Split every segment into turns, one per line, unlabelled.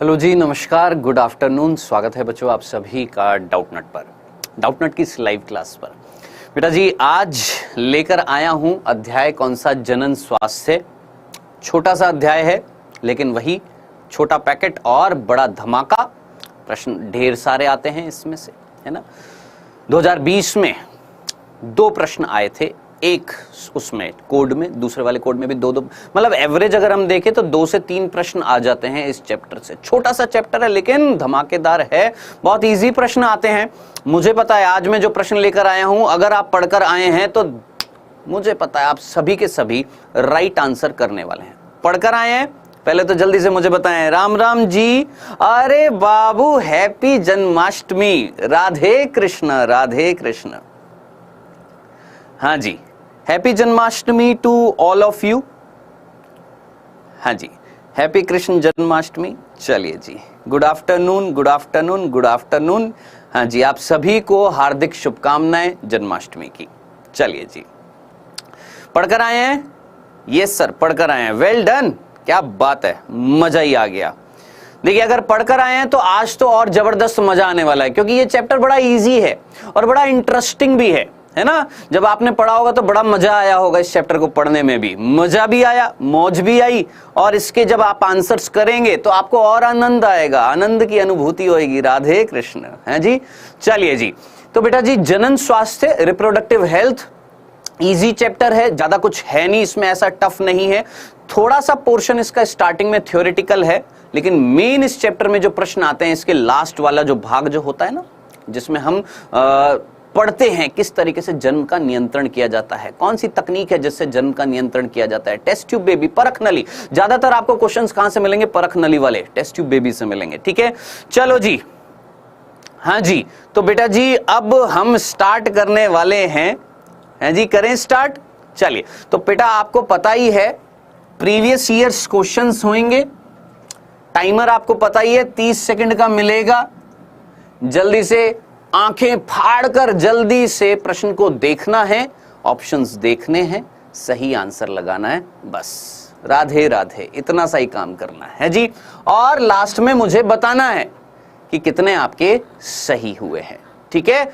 Hello जी, नमस्कार, good afternoon. स्वागत है बच्चों आप सभी का डाउटनट पर, डाउटनट की इस लाइव क्लास पर। बेटा जी, आज लेकर आया हूं अध्याय कौन सा? जनन स्वास्थ्य। छोटा सा अध्याय है, लेकिन वही छोटा पैकेट और बड़ा धमाका। प्रश्न ढेर सारे आते हैं इसमें से, है ना। 2020 में 2 प्रश्न आए थे, एक उसमें कोड में, दूसरे वाले कोड में भी 2-2, मतलब एवरेज अगर हम देखें तो 2 से 3 प्रश्न आ जाते हैं इस चैप्टर से। छोटा सा चैप्टर है लेकिन धमाकेदार है, बहुत इजी प्रश्न आते हैं। मुझे पता है आज मैं जो प्रश्न लेकर आया हूं, अगर आप पढ़कर आए हैं तो मुझे पता है आप सभी के सभी राइट आंसर करने वाले हैं। पढ़कर आए हैं? पहले तो जल्दी से मुझे बताएं। राम राम जी। अरे बाबू, हैप्पी जन्माष्टमी। राधे कृष्ण, राधे कृष्ण। हाँ जी, happy Janmashtami to all of you. हाँ जी, हैप्पी कृष्ण जन्माष्टमी। चलिए जी, good afternoon, good afternoon, good afternoon. हाँ जी, आप सभी को हार्दिक शुभकामनाएं जन्माष्टमी की। चलिए जी, पढ़कर आए हैं? यस सर, पढ़कर आए हैं। वेल डन, क्या बात है, मजा ही आ गया। देखिए, अगर पढ़कर आए हैं तो आज तो और जबरदस्त मजा आने वाला है, क्योंकि ये चैप्टर बड़ा इजी है और बड़ा इंटरेस्टिंग भी है ना। जब आपने पढ़ा होगा तो बड़ा मजा आया होगा, इस चैप्टर को पढ़ने में भी मजा भी आया, मौज भी आई, और इसके जब आप आंसर्स करेंगे तो आपको और आनंद आएगा, आनंद की अनुभूति होगी। राधे कृष्ण। है जी, चलिए जी। तो बेटा जी, जनन स्वास्थ्य, रिप्रोडक्टिव हेल्थ, इजी चैप्टर है, ज्यादा कुछ है नहीं इसमें, ऐसा टफ नहीं है। थोड़ा सा पोर्शन इसका स्टार्टिंग में थ्योरेटिकल है, लेकिन मेन इस चैप्टर में जो प्रश्न आते हैं, इसके लास्ट वाला जो भाग जो होता है ना, जिसमें हम पढ़ते हैं किस तरीके से जन्म का नियंत्रण किया जाता है, कौन सी तकनीक है जिससे जन्म का नियंत्रण किया जाता है। टेस्ट ट्यूब बेबी, परख नली। ज्यादातर आपको क्वेश्चंस कहां से मिलेंगे? परख नली वाले टेस्ट ट्यूब बेबी से मिलेंगे। ठीक है, चलो जी। हाँ जी, तो बेटा जी अब हम स्टार्ट करने वाले हैं जी, करें स्टार्ट। चलिए, तो बेटा आपको पता ही है प्रीवियस ईयर्स क्वेश्चंस होंगे। टाइमर आपको पता ही है 30 सेकंड का मिलेगा। जल्दी से आंखें फाड़कर जल्दी से प्रश्न को देखना है, ऑप्शंस देखने हैं, सही आंसर लगाना है, बस। राधे राधे, इतना सा ही काम करना है जी। और लास्ट में मुझे बताना है कि कितने आपके सही हुए हैं। ठीक है,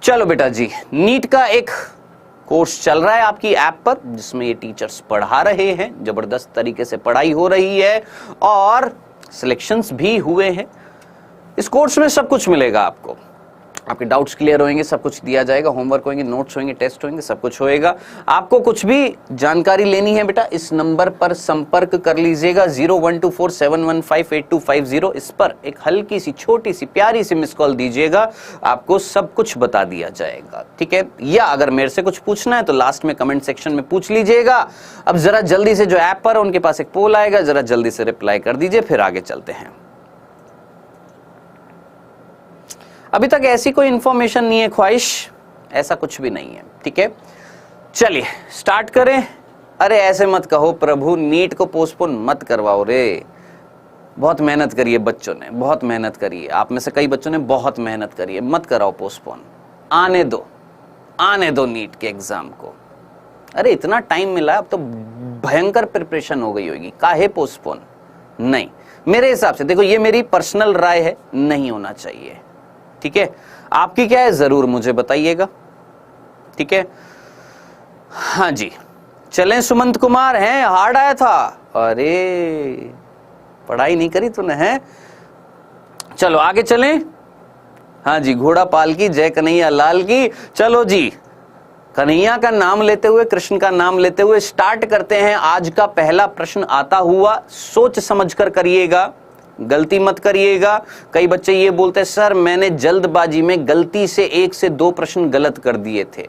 चलो बेटा जी, नीट का एक कोर्स चल रहा है आपकी ऐप पर, जिसमें ये टीचर्स पढ़ा रहे हैं, जबरदस्त तरीके से पढ़ाई हो रही है और सिलेक्शंस भी हुए हैं। इस कोर्स में सब कुछ मिलेगा आपको, आपके डाउट्स क्लियर होंगे, सब कुछ दिया जाएगा, होमवर्क होंगे, नोट्स होंगे, टेस्ट होंगे, सब कुछ होएगा। आपको कुछ भी जानकारी लेनी है बेटा, इस नंबर पर संपर्क कर लीजिएगा, 012471158250। इस पर एक हल्की सी, छोटी सी, प्यारी सी मिस कॉल दीजिएगा, आपको सब कुछ बता दिया जाएगा। ठीक है, या अगर मेरे से कुछ पूछना है तो लास्ट में कमेंट सेक्शन में पूछ लीजिएगा। अब जरा जल्दी से, जो ऐप पर है उनके पास एक पोल आएगा, जरा जल्दी से रिप्लाई कर दीजिए, फिर आगे चलते हैं। अभी तक ऐसी कोई इंफॉर्मेशन नहीं है, ख्वाहिश ऐसा कुछ भी नहीं है। ठीक है, चलिए स्टार्ट करें। अरे ऐसे मत कहो प्रभु, नीट को पोस्टपोन मत करवाओ रे। बहुत मेहनत करी है बच्चों ने, बहुत मेहनत करी है, आप में से कई बच्चों ने बहुत मेहनत करी है, मत कराओ पोस्टपोन। आने दो, आने दो नीट के एग्जाम को। अरे इतना टाइम मिला, अब तो भयंकर प्रिपरेशन हो गई होगी, काहे पोस्टपोन? नहीं, मेरे हिसाब से, देखो ये मेरी पर्सनल राय है, नहीं होना चाहिए। ठीक है, आपकी क्या है जरूर मुझे बताइएगा। ठीक है, हाँ जी, चलें। सुमंत कुमार हैं, हार्ड आया था। अरे पढ़ाई नहीं करी तूने, है? चलो आगे चलें। हाँ जी, घोड़ा पाल की, जय कन्हैया लाल की। चलो जी, कन्हैया का नाम लेते हुए, कृष्ण का नाम लेते हुए स्टार्ट करते हैं। आज का पहला प्रश्न आता हुआ, सोच समझकर करिएगा, गलती मत करिएगा। कई बच्चे ये बोलते हैं सर मैंने जल्दबाजी में गलती से 1 से 2 प्रश्न गलत कर दिए थे।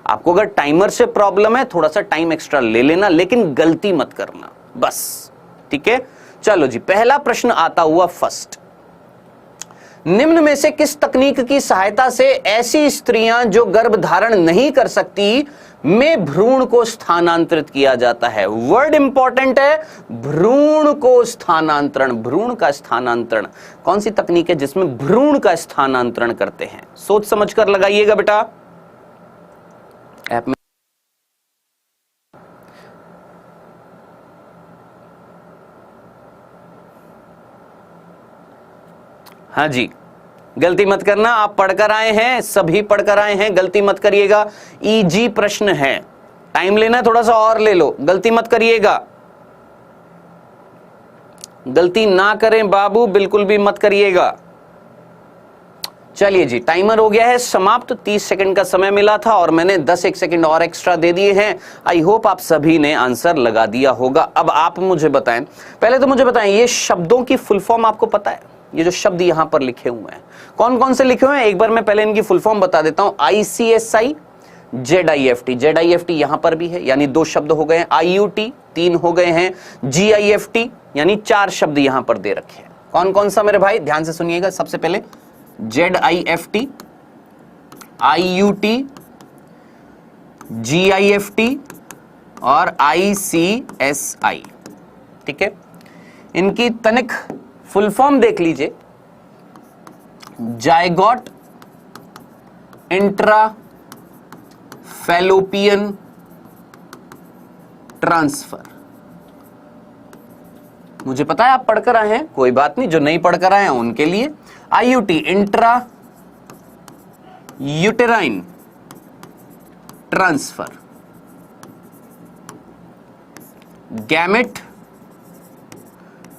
आपको अगर टाइमर से प्रॉब्लम है, थोड़ा सा टाइम एक्स्ट्रा ले लेना, लेकिन गलती मत करना, बस। ठीक है, चलो जी, पहला प्रश्न आता हुआ फर्स्ट। निम्न में से किस तकनीक की सहायता से ऐसी स्त्रियां जो गर्भ धारण नहीं कर सकती में भ्रूण को स्थानांतरित किया जाता है? वर्ड इंपॉर्टेंट है, भ्रूण को स्थानांतरण। भ्रूण का स्थानांतरण, कौन सी तकनीक है जिसमें भ्रूण का स्थानांतरण करते हैं? सोच समझकर लगाइएगा बेटा। ऐप में हाँ जी, गलती मत करना, आप पढ़कर आए हैं, सभी पढ़कर आए हैं, गलती मत करिएगा। इजी प्रश्न है, टाइम लेना है थोड़ा सा और ले लो, गलती मत करिएगा, गलती ना करें बाबू, बिल्कुल भी मत करिएगा। चलिए जी, टाइमर हो गया है समाप्त। 30 सेकंड का समय मिला था और मैंने 10 सेकंड और एक्स्ट्रा दे दिए हैं। आई होप आप सभी ने आंसर लगा दिया होगा। अब आप मुझे बताएं, पहले तो मुझे बताएं, ये शब्दों की फुल फॉर्म आपको पता है? ये जो शब्द यहां पर लिखे हुए हैं कौन कौन से लिखे हुए हैं, एक बार मैं पहले इनकी फुल फॉर्म बता देता हूं। ICSI, ZIFT, ZIFT यहां पर भी है, यानी 2 शब्द हो गए हैं। IUT 3 हो गए हैं। GIFT यानी 4 शब्द यहां पर दे रखे हैं। कौन कौन सा मेरे भाई, ध्यान से सुनिएगा। सबसे पहले ZIFT, IUT, GIFT और ICSI, ठीक है। इनकी तनिक फुल फॉर्म देख लीजिए। Zygote intra fallopian transfer. मुझे पता है आप पढ़कर आए हैं, कोई बात नहीं, जो नहीं पढ़कर आए हैं उनके लिए। IUT intra uterine transfer. Gamete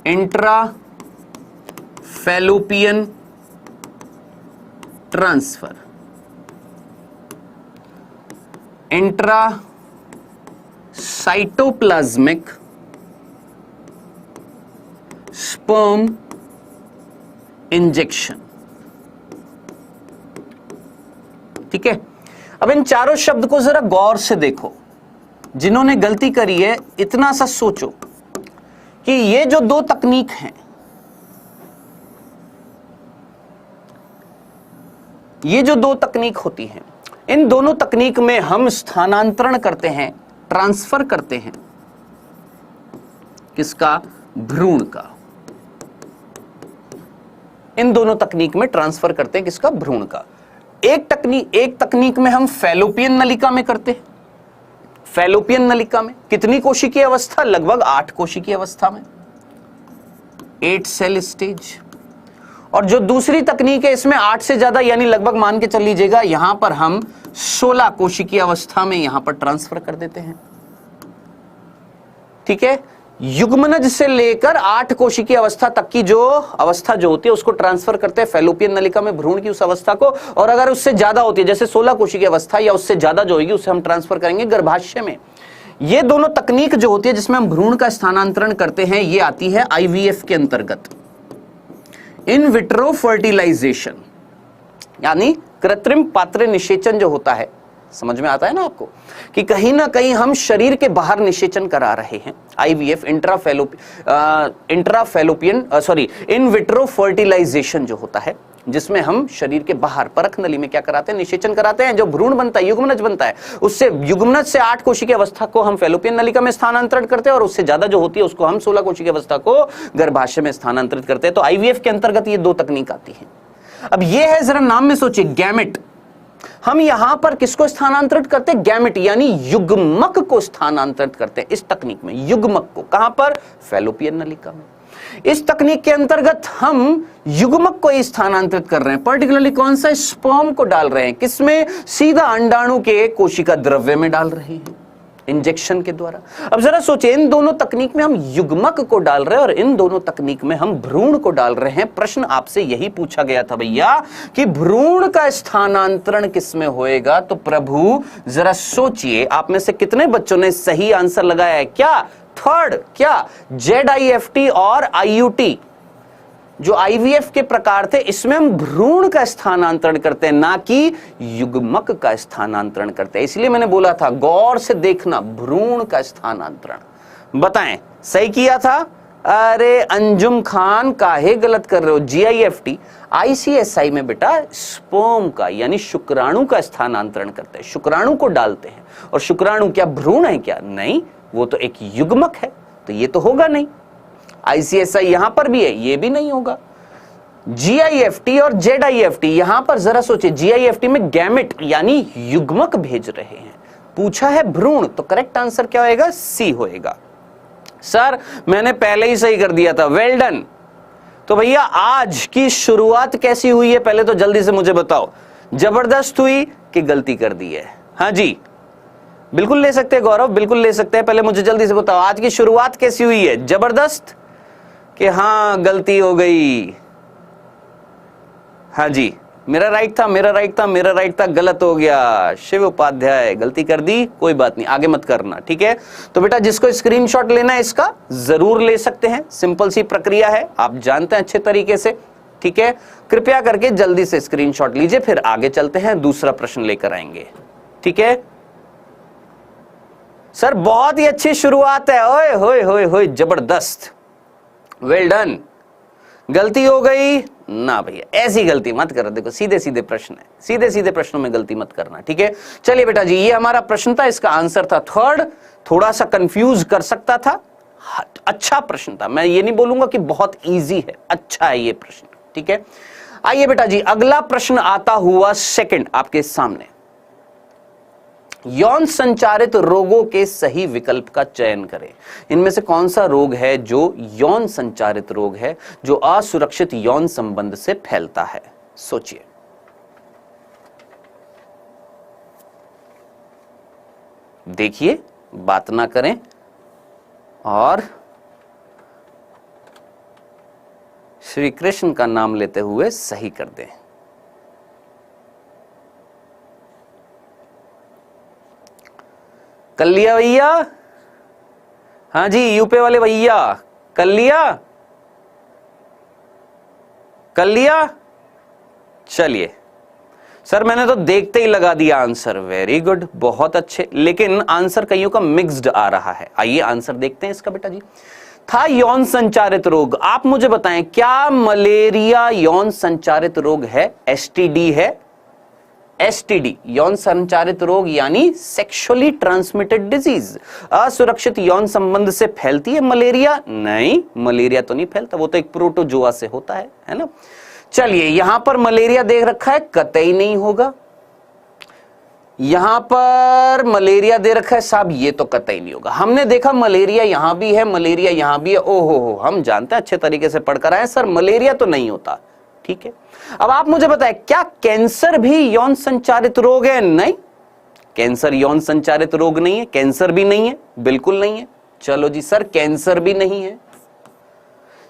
intra fallopian transfer. Intra cytoplasmic sperm injection, ठीक है। अब इन चारों शब्द को जरा गौर से देखो। जिन्होंने गलती करी है, इतना सा सोचो कि ये जो 2 तकनीक हैं, ये जो 2 तकनीक होती हैं, इन दोनों तकनीक में हम स्थानांतरण करते हैं, ट्रांसफर करते हैं किसका? भ्रूण का। इन दोनों तकनीक में ट्रांसफर करते हैं किसका? भ्रूण का। एक तकनीक में हम फैलोपियन नलिका में करते हैं। फैलोपियन नलिका में कितनी कोशिकीय अवस्था? लगभग 8 कोशिकीय अवस्था में, 8 सेल स्टेज। और जो दूसरी तकनीक है, इसमें 8 से ज्यादा, यानी लगभग मान के चल लीजिएगा यहां पर हम 16 कोशिकीय अवस्था में यहां पर ट्रांसफर कर देते हैं, ठीक है। युग्मनज से लेकर 8 कोशिकीय अवस्था तक की जो अवस्था जो होती है उसको ट्रांसफर करते हैं फैलोपियन नलिका में, भ्रूण की उस अवस्था को। और अगर उससे ज्यादा होती है, जैसे 16 कोशिकीय अवस्था या उससे ज्यादा जो होगी, उसे हम ट्रांसफर करेंगे गर्भाशय में। ये दोनों तकनीक जो होती है जिसमें हम भ्रूण का स्थानांतरण करते हैं, ये आती है IVF के अंतर्गत, इन विट्रो फर्टिलाइजेशन, यानी कृत्रिम पात्र निषेचन जो होता है। समझ में आता है ना आपको कि कहीं ना कहीं हम शरीर के बाहर निषेचन करा रहे हैं। IVF इन विट्रो फर्टिलाइजेशन जो होता है, जिसमें हम शरीर के बाहर परख नली में क्या कराते हैं? निषेचन कराते हैं। जो भ्रूण बनता है, युग्मनज बनता है, उससे युग्मनज से 8 कोशिकीय अवस्था को हम फैलोपियन नलिका में स्थानांतरण करते हैं और उससे ज्यादा जो होती है उसको हम 16 कोशिकीय अवस्था को गर्भाशय में स्थानांतरित करते हैं। तो IVF के अंतर्गत ये 2 तकनीक आती है। अब ये है, जरा नाम में सोचिए, गैमेट। हम यहां पर किसको स्थानांतरित करते हैं? गैमेट, यानी युग्मक को स्थानांतरित करते हैं इस तकनीक में। युग्मक को कहां पर? फैलोपियन नलिका में। इस तकनीक के अंतर्गत हम युग्मक को ही स्थानांतरित कर रहे हैं। पर्टिकुलरली कौन सा? स्पर्म को डाल रहे हैं। किसमें? सीधा अंडाणु के कोशिका द्रव्य में डाल रहे हैं, इंजेक्शन के द्वारा। अब जरा सोचिए, इन दोनों तकनीक में हम युग्मक को डाल रहे हैं और इन दोनों तकनीक में हम भ्रूण को डाल रहे हैं। प्रश्न आपसे यही पूछा गया था भैया कि भ्रूण का स्थानांतरण किसमें होएगा? तो प्रभु जरा सोचिए, आप में से कितने बच्चों ने सही आंसर लगाया है? क्या? थर्ड, क्या? ZIFT और IUT जो IVF के प्रकार थे, इसमें हम भ्रूण का स्थानांतरण करते हैं, ना कि युग्मक का स्थानांतरण करते हैं। इसलिए मैंने बोला था गौर से देखना, भ्रूण का स्थानांतरण। बताएं, सही किया था? अरे अंजुम खान, काहे गलत कर रहे हो? GIFT ICSI में बेटा स्पर्म का, यानी शुक्राणु का स्थानांतरण करते हैं, शुक्राणु को डालते हैं। और शुक्राणु क्या भ्रूण है क्या? नहीं, वो तो एक युग्मक है, तो ये तो होगा नहीं। ICSI यहां पर भी है, ये भी नहीं होगा। GIFT और ZIFT, यहां पर जरा सोचिए, GIFT में गैमेट यानी युग्मक भेज रहे हैं, पूछा है भ्रूण, तो करेक्ट आंसर क्या होएगा? C होएगा। सर मैंने पहले ही सही कर दिया था, वेल डन। तो भैया आज की शुरुआत कैसी हुई है पहले तो जल्दी से मुझे बताओ, जबरदस्त हुई कि गलती कर दी है? हाँ जी बिल्कुल ले सकते हैं गौरव, बिल्कुल ले सकते हैं। पहले मुझे जल्दी से बताओ आज की शुरुआत कैसी हुई है, जबरदस्त कि हाँ गलती हो गई? हाँ जी मेरा राइट था, मेरा राइट था, मेरा राइट था, गलत हो गया। शिव उपाध्याय गलती कर दी, कोई बात नहीं, आगे मत करना, ठीक है। तो बेटा जिसको स्क्रीनशॉट लेना है इसका जरूर ले सकते हैं, सिंपल सी प्रक्रिया है, आप जानते हैं अच्छे तरीके से, ठीक है। कृपया करके जल्दी से स्क्रीनशॉट लीजिए, फिर आगे चलते हैं, दूसरा प्रश्न लेकर आएंगे, ठीक है। सर बहुत ही अच्छी शुरुआत है, ओए होए होए होए, जबरदस्त, वेल डन। गलती हो गई ना भैया, ऐसी गलती मत करो, देखो सीधे सीधे प्रश्न है, सीधे सीधे प्रश्नों में गलती मत करना, ठीक है। चलिए बेटा जी ये हमारा प्रश्न था, इसका आंसर था थर्ड, थोड़ा सा कंफ्यूज कर सकता था, अच्छा प्रश्न था, मैं ये नहीं बोलूंगा कि बहुत इजी है, अच्छा है ये प्रश्न, ठीक है। आइए बेटा जी अगला प्रश्न आता हुआ सेकंड आपके सामने, यौन संचारित रोगों के सही विकल्प का चयन करें। इनमें से कौन सा रोग है जो यौन संचारित रोग है, जो असुरक्षित यौन संबंध से फैलता है? सोचिए। देखिए, बात ना करें और श्री कृष्ण का नाम लेते हुए सही कर दें। कर लिया भैया? हाँ जी यूपी वाले भैया, कर लिया? कर लिया? चलिए सर मैंने तो देखते ही लगा दिया आंसर, वेरी गुड, बहुत अच्छे, लेकिन आंसर कईयों का मिक्स्ड आ रहा है। आइए आंसर देखते हैं इसका बेटा जी। था यौन संचारित रोग, आप मुझे बताएं क्या मलेरिया यौन संचारित रोग है? एसटीडी है? एसटीडी यौन संचारित रोग यानी सेक्सुअली ट्रांसमिटेड डिजीज, असुरक्षित यौन संबंध से फैलती है मलेरिया? नहीं, मलेरिया तो नहीं फैलता, वो तो एक प्रोटोजोआ से होता है ना। चलिए यहां पर मलेरिया देख रखा है, कतई नहीं होगा। यहां पर मलेरिया दे रखा है साहब, ये तो कतई नहीं होगा। हमने देखा मलेरिया यहां भी है, मलेरिया यहां भी है, ओहो हो, हम जानते हैं अच्छे तरीके से पढ़कर आए सर मलेरिया तो नहीं होता, ठीक है। अब आप मुझे बताएं क्या कैंसर भी यौन संचारित रोग है? नहीं, कैंसर यौन संचारित रोग नहीं है, कैंसर भी नहीं है, बिल्कुल नहीं है। चलो जी सर कैंसर भी नहीं है,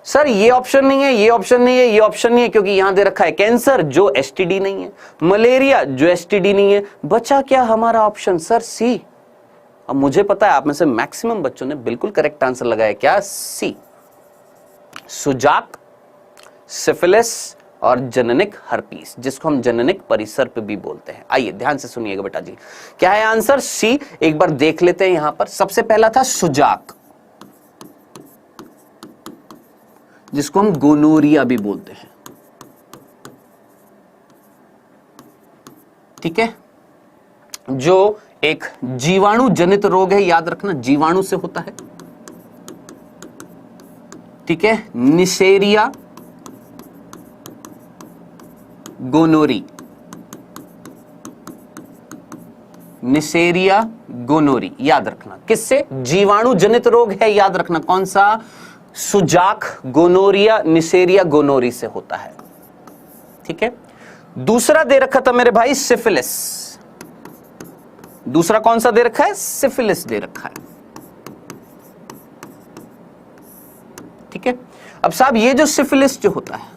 सर ये ऑप्शन नहीं है, ये ऑप्शन नहीं है, ये ऑप्शन नहीं है, क्योंकि यहां दे रखा है कैंसर जो एसटीडी नहीं है, मलेरिया जो एसटीडी नहीं है, बचा क्या हमारा ऑप्शन? सर सी। अब मुझे पता है आप में से मैक्सिमम बच्चों ने बिल्कुल करेक्ट आंसर लगाया, क्या? सी, सुजाक, सिफिलिस और जननिक हर्पीस, जिसको हम जननिक परिसर्प भी बोलते हैं। आइए ध्यान से सुनिएगा बेटा जी, क्या है आंसर? सी। एक बार देख लेते हैं यहां पर, सबसे पहला था सुजाक, जिसको हम गोनोरिया भी बोलते हैं, ठीक है, जो एक जीवाणु जनित रोग है, याद रखना जीवाणु से होता है, ठीक है। निसेरिया गोनोरी, निसेरिया गोनोरी, याद रखना किससे? जीवाणु जनित रोग है, याद रखना कौन सा? सुजाक, गोनोरिया, निसेरिया गोनोरी से होता है, ठीक है। दूसरा दे रखा था मेरे भाई सिफिलिस, दूसरा कौन सा दे रखा है? सिफिलिस दे रखा है, ठीक है। अब साहब ये जो सिफिलिस जो होता है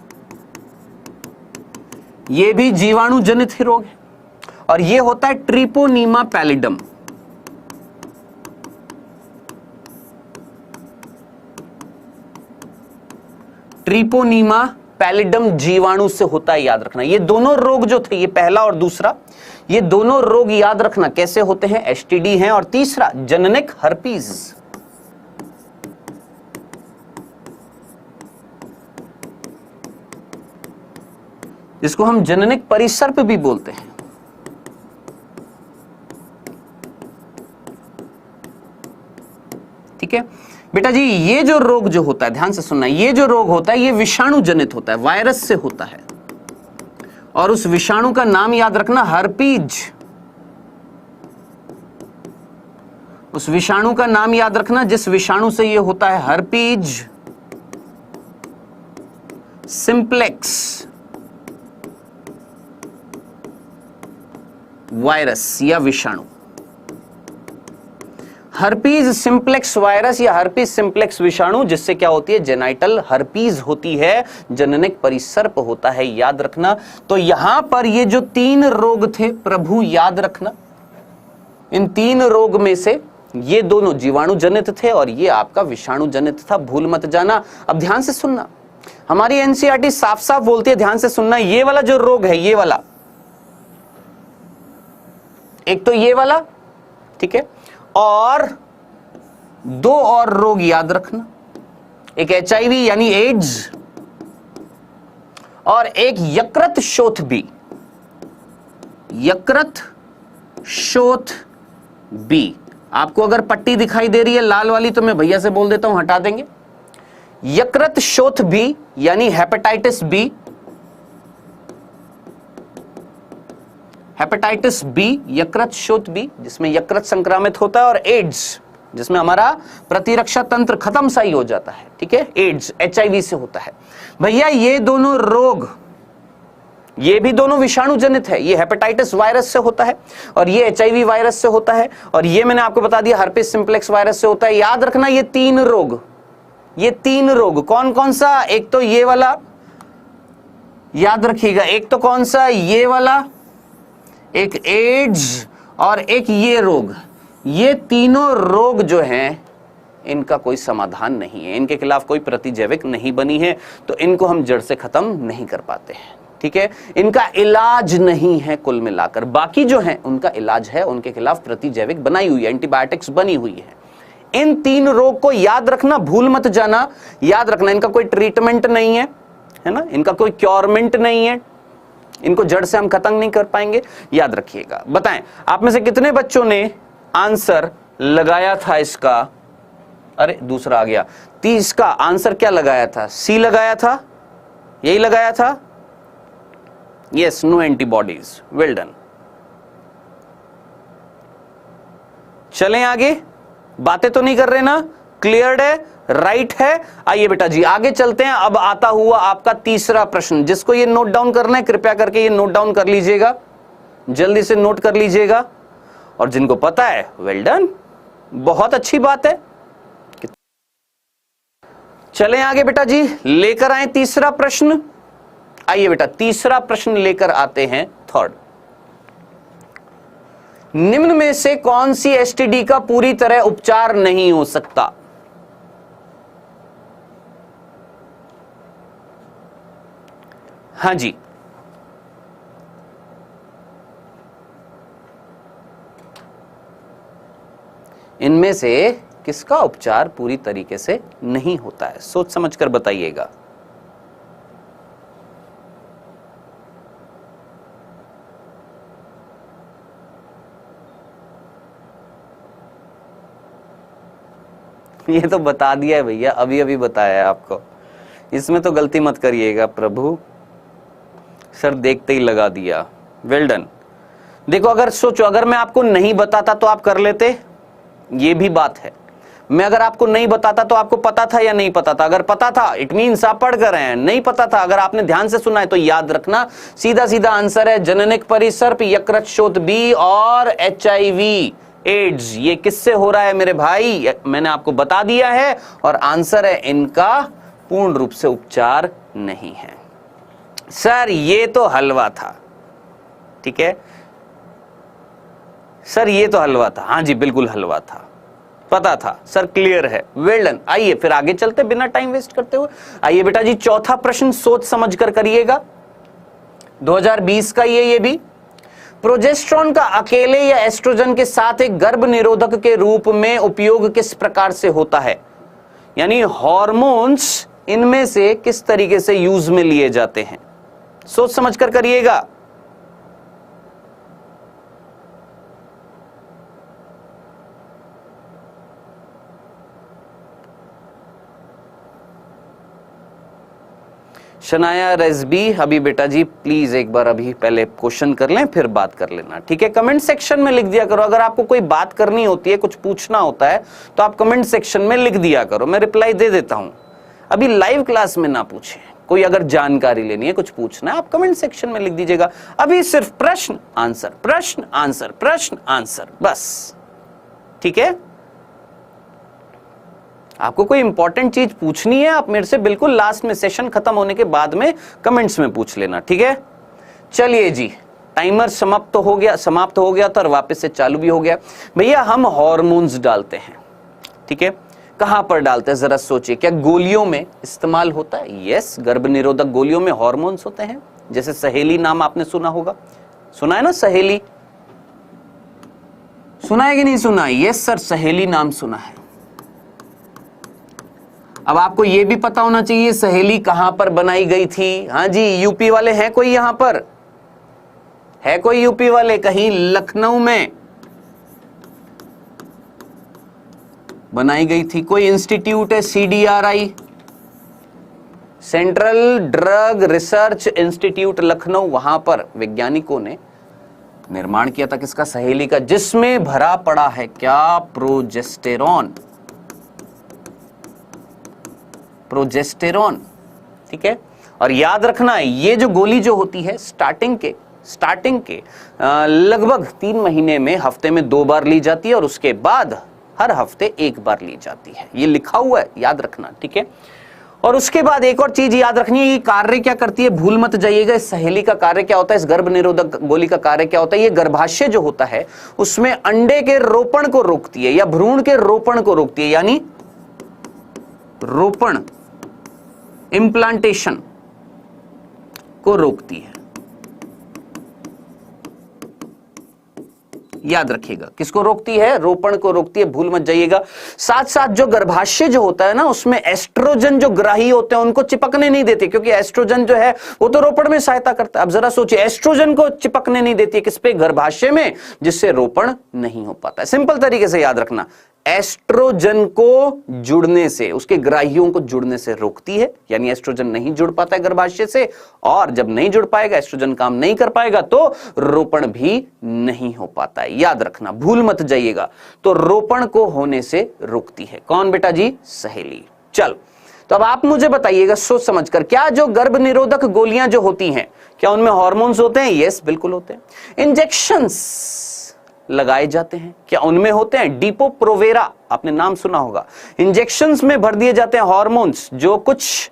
ये भी जीवाणु जनित ही रोग है, और ये होता है ट्रिपोनीमा पैलिडम, ट्रिपोनीमा पैलिडम जीवाणु से होता है, याद रखना। ये दोनों रोग जो थे, ये पहला और दूसरा, ये दोनों रोग याद रखना कैसे होते हैं? एसटीडी हैं, और तीसरा जननिक हर्पीज, जिसको हम जननिक परिसर्प भी बोलते हैं, ठीक है बेटा जी। ये जो रोग जो होता है, ध्यान से सुनना, ये जो रोग होता है ये विषाणु जनित होता है, वायरस से होता है, और उस विषाणु का नाम याद रखना हर्पीज, उस विषाणु का नाम याद रखना जिस विषाणु से ये होता है, हर्पीज, सिंप्लेक्स वायरस या विषाणु। हर्पीज सिंप्लेक्स वायरस या हर्पीज सिंप्लेक्स विषाणु, जिससे क्या होती है, जेनाइटल हर्पीज होती है, जननिक परिसर्प होता है, याद रखना। तो यहां पर ये जो 3 रोग थे प्रभु, याद रखना, इन 3 रोग में से ये दोनों जीवाणु जनित थे और ये आपका विषाणु जनित था, भूल मत जाना। अब ध्यान से सुनना, हमारी एनसीईआरटी साफ साफ बोलती है, ध्यान से सुनना, ये वाला जो रोग है, ये वाला, एक तो ये वाला, ठीक है, और 2 और रोग याद रखना, एक एचआईवी यानी एड्स और एक यकृत शोथ बी, यकृत शोथ बी। आपको अगर पट्टी दिखाई दे रही है लाल वाली तो मैं भैया से बोल देता हूं, हटा देंगे। यकृत शोथ बी यानी हेपेटाइटिस बी, हेपेटाइटिस बी, यकृत शोथ बी जिसमें यकृत संक्रामित होता है, और एड्स जिसमें हमारा प्रतिरक्षा तंत्र खत्म सा ही हो जाता है, ठीक है, एड्स एचआईवी से होता है। भैया ये दोनों रोग, ये भी दोनों विषाणु जनित है, ये हेपेटाइटिस वायरस से होता है और ये एचआईवी वायरस से होता है, और ये मैंने आपको बता दिया हर्पीज सिंप्लेक्स वायरस से होता है। याद रखना ये 3 रोग, ये 3 रोग कौन कौन सा, एक तो ये वाला, याद रखिएगा, एक तो कौन सा, ये वाला, एक एड्स और एक ये रोग। ये तीनों रोग जो हैं इनका कोई समाधान नहीं है, इनके खिलाफ कोई प्रतिजैविक नहीं बनी है, तो इनको हम जड़ से खत्म नहीं कर पाते हैं, ठीक है, इनका इलाज नहीं है कुल मिलाकर। बाकी जो है उनका इलाज है, उनके खिलाफ प्रतिजैविक बनाई हुई है, एंटीबायोटिक्स बनी हुई है। इन 3 रोग को याद रखना, भूल मत जाना, याद रखना, इनका कोई ट्रीटमेंट नहीं है ना, इनका कोई क्योरमेंट नहीं है, इनको जड़ से हम खत्म नहीं कर पाएंगे, याद रखिएगा। बताएं आप में से कितने बच्चों ने आंसर लगाया था इसका, अरे दूसरा आ गया, 30 का आंसर क्या लगाया था, सी लगाया था, यही लगाया था, yes, no antibodies, well done. चलें आगे, बातें तो नहीं कर रहे ना, क्लियर है, राइट है। आइए बेटा जी आगे चलते हैं। अब आता हुआ आपका तीसरा प्रश्न, जिसको ये नोट डाउन करना है कृपया करके ये नोट डाउन कर लीजिएगा, जल्दी से नोट कर लीजिएगा, और जिनको पता है वेल डन, बहुत अच्छी बात है। चलें आगे बेटा जी, लेकर आए तीसरा प्रश्न। आइए बेटा तीसरा प्रश्न लेकर आते हैं, थर्ड। निम्न में से कौन सी एसटीडी का पूरी तरह उपचार नहीं हो सकता? हाँ जी, इनमें से किसका उपचार पूरी तरीके से नहीं होता है? सोच समझकर बताइएगा। ये तो बता दिया है भैया, अभी अभी बताया है आपको, इसमें तो गलती मत करिएगा प्रभु, सर देखते ही लगा दिया, वेल डन। देखो अगर सोचो, अगर मैं आपको नहीं बताता तो आप कर लेते, ये भी बात है। मैं अगर आपको नहीं बताता तो आपको पता था या नहीं पता था? अगर पता था इट मीन्स आप पढ़ कर रहे हैं, नहीं पता था अगर आपने ध्यान से सुना है तो याद रखना सीधा सीधा आंसर है जननिक परिसर्प, यकृत शोथ बी और एचआईवी एड्स। ये किससे हो रहा है मेरे भाई? मैंने आपको बता दिया है और आंसर है इनका पूर्ण रूप से उपचार नहीं है। सर ये तो हलवा था, ठीक है सर, ये तो हलवा था, हाँ जी बिल्कुल हलवा था, पता था सर, क्लियर है, वेल डन। आइए फिर आगे चलते बिना टाइम वेस्ट करते हुए। आइए बेटा जी चौथा प्रश्न सोच समझ कर करिएगा, 2020 का ये भी। प्रोजेस्टेरॉन का अकेले या एस्ट्रोजन के साथ एक गर्भ निरोधक के रूप में उपयोग किस प्रकार से होता है? यानी हॉर्मोन्स इनमें से किस तरीके से यूज में लिए जाते हैं? सोच समझ कर करिएगा। शनाया रेजबी, अभी बेटा जी प्लीज एक बार अभी पहले क्वेश्चन कर लें फिर बात कर लेना, ठीक है? कमेंट सेक्शन में लिख दिया करो, अगर आपको कोई बात करनी होती है, कुछ पूछना होता है तो आप कमेंट सेक्शन में लिख दिया करो, मैं रिप्लाई दे देता हूं। अभी लाइव क्लास में ना पूछें, कोई अगर जानकारी लेनी है, कुछ पूछना है, आप कमेंट सेक्शन में लिख दीजिएगा। अभी सिर्फ प्रश्न आंसर, प्रश्न आंसर, प्रश्न आंसर, बस। ठीक है, आपको कोई इंपॉर्टेंट चीज पूछनी है, आप मेरे से बिल्कुल लास्ट में, सेशन खत्म होने के बाद में कमेंट्स में पूछ लेना। ठीक है, चलिए जी, टाइमर समाप्त हो गया था और वापस से चालू भी हो गया। भैया हम हार्मोन्स डालते हैं, ठीक है, कहां पर डालते हैं जरा सोचिए। क्या गोलियों में इस्तेमाल होता है? यस, गर्भ निरोधक गोलियों में हार्मोन्स होते हैं। जैसे सहेली नाम आपने सुना होगा, सुना है ना सहेली, सुना है कि नहीं सुना? यस सर, सहेली नाम सुना है। अब आपको यह भी पता होना चाहिए सहेली कहां पर बनाई गई थी। हाँ जी, यूपी वाले हैं कोई? यहां पर है कोई यूपी वाले? कहीं लखनऊ में बनाई गई थी। कोई इंस्टीट्यूट है CDRI, central drug research institute Lucknow, वहां पर वैज्ञानिकों ने निर्माण किया था किसका? सहेली का, जिसमें भरा पड़ा है क्या? प्रोजेस्टेरॉन। प्रोजेस्टेरॉन, ठीक है। और याद रखना ये जो गोली जो होती है स्टार्टिंग के लगभग 3 महीने में हफ्ते में 2 बार ली जाती है और उसके बाद हर हफ्ते 1 बार ली जाती है। ये लिखा हुआ है, याद रखना, ठीक है। और उसके बाद एक और चीज याद रखनी है, ये कार्य क्या करती है, भूल मत जाइएगा। इस सहेली का कार्य क्या होता है, इस गर्भ निरोधक गोली का कार्य क्या होता है? ये गर्भाशय जो होता है उसमें अंडे के रोपण को रोकती है या भ्रूण के रोपण को रोकती है, यानी रोपण, इम्प्लांटेशन को रोकती है। याद रखिएगा, किसको रोकती है? रोपण को रोकती है, भूल मत जाइएगा। साथ साथ जो गर्भाशय जो होता है ना, उसमें एस्ट्रोजन जो ग्राही होते हैं उनको चिपकने नहीं देते, क्योंकि एस्ट्रोजन जो है वो तो रोपण में सहायता करता है। अब जरा सोचिए, एस्ट्रोजन को चिपकने नहीं देती है किस पे? गर्भाशय में, जिससे रोपण नहीं हो पाता है। सिंपल तरीके से याद रखना, एस्ट्रोजन को जुड़ने से, उसके ग्राहियों को जुड़ने से रोकती है, यानी एस्ट्रोजन नहीं जुड़ पाता है गर्भाशय से, और जब नहीं जुड़ पाएगा, एस्ट्रोजन काम नहीं कर पाएगा, तो रोपण भी नहीं हो पाता है। याद रखना, भूल मत जाइएगा। तो रोपण को होने से रोकती है। कौन बेटा जी? सहेली। चल, तो अब आप मुझे बताइएगा सोच समझकर, क्या जो गर्भ निरोधक गोलियां जो होती हैं, क्या उनमें हार्मोन्स होते हैं? यस, बिल्कुल होते हैं। इंजेक्शंस लगाए जाते हैं, क्या उनमें होते हैं? डिपो प्रोवेरा आपने नाम सुना होगा। इंजेक्शंस में भर दिए जाते हैं हार्मोन्स, जो कुछ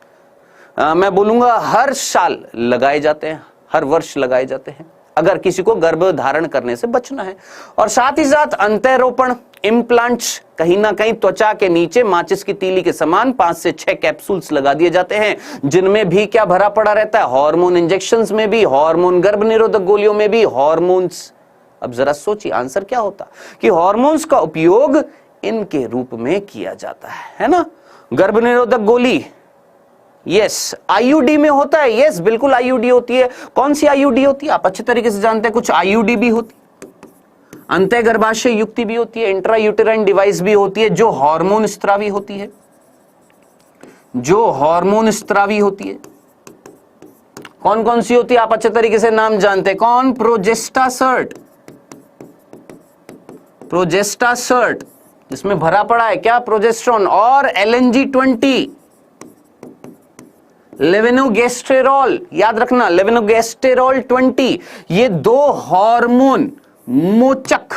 मैं बोलूंगा हर साल लगाए जाते हैं, हर वर्ष लगाए जाते हैं, अगर किसी को गर्भ धारण करने से बचना है। और साथ ही साथ अंतःरोपण, इम्प्लांट्स, कहीं ना कहीं त्वचा के नीचे माचिस की तीली के समान 5 से 6 कैप्सूल्स लगा दिए जाते हैं, जिनमें भी क्या भरा पड़ा रहता है? हार्मोन। इंजेक्शंस में भी हार्मोन, गर्भ निरोधक गोलियों में भी हार्मोन्स। अब जरा सोचिए आंसर क्या होता कि हार्मोन्स का उपयोग इनके रूप में किया जाता है ना। गर्भ निरोधक गोली, यस। आईयूडी में होता है? यस, बिल्कुल आईयूडी होती है। कौन सी आईयूडी होती है? आप अच्छे तरीके से जानते हैं, कुछ आईयूडी भी होती है, अंतः गर्भाशय युक्ति भी होती है, इंट्रा यूटेराइन डिवाइस भी होती है, जो हार्मोन स्त्रावी होती है, जो हार्मोन स्त्रावी होती है। कौन कौन सी होती है? आप अच्छे तरीके से नाम जानते हैं। कौन? प्रोजेस्टासर्ट, प्रोजेस्टासर्ट, जिसमें भरा पड़ा है क्या? प्रोजेस्टेरोन। और LNG-20, लेवेनोगेस्टेरॉल। याद रखना, लेवेनोगेस्टेरॉल 20, ये 2 हार्मोन मोचक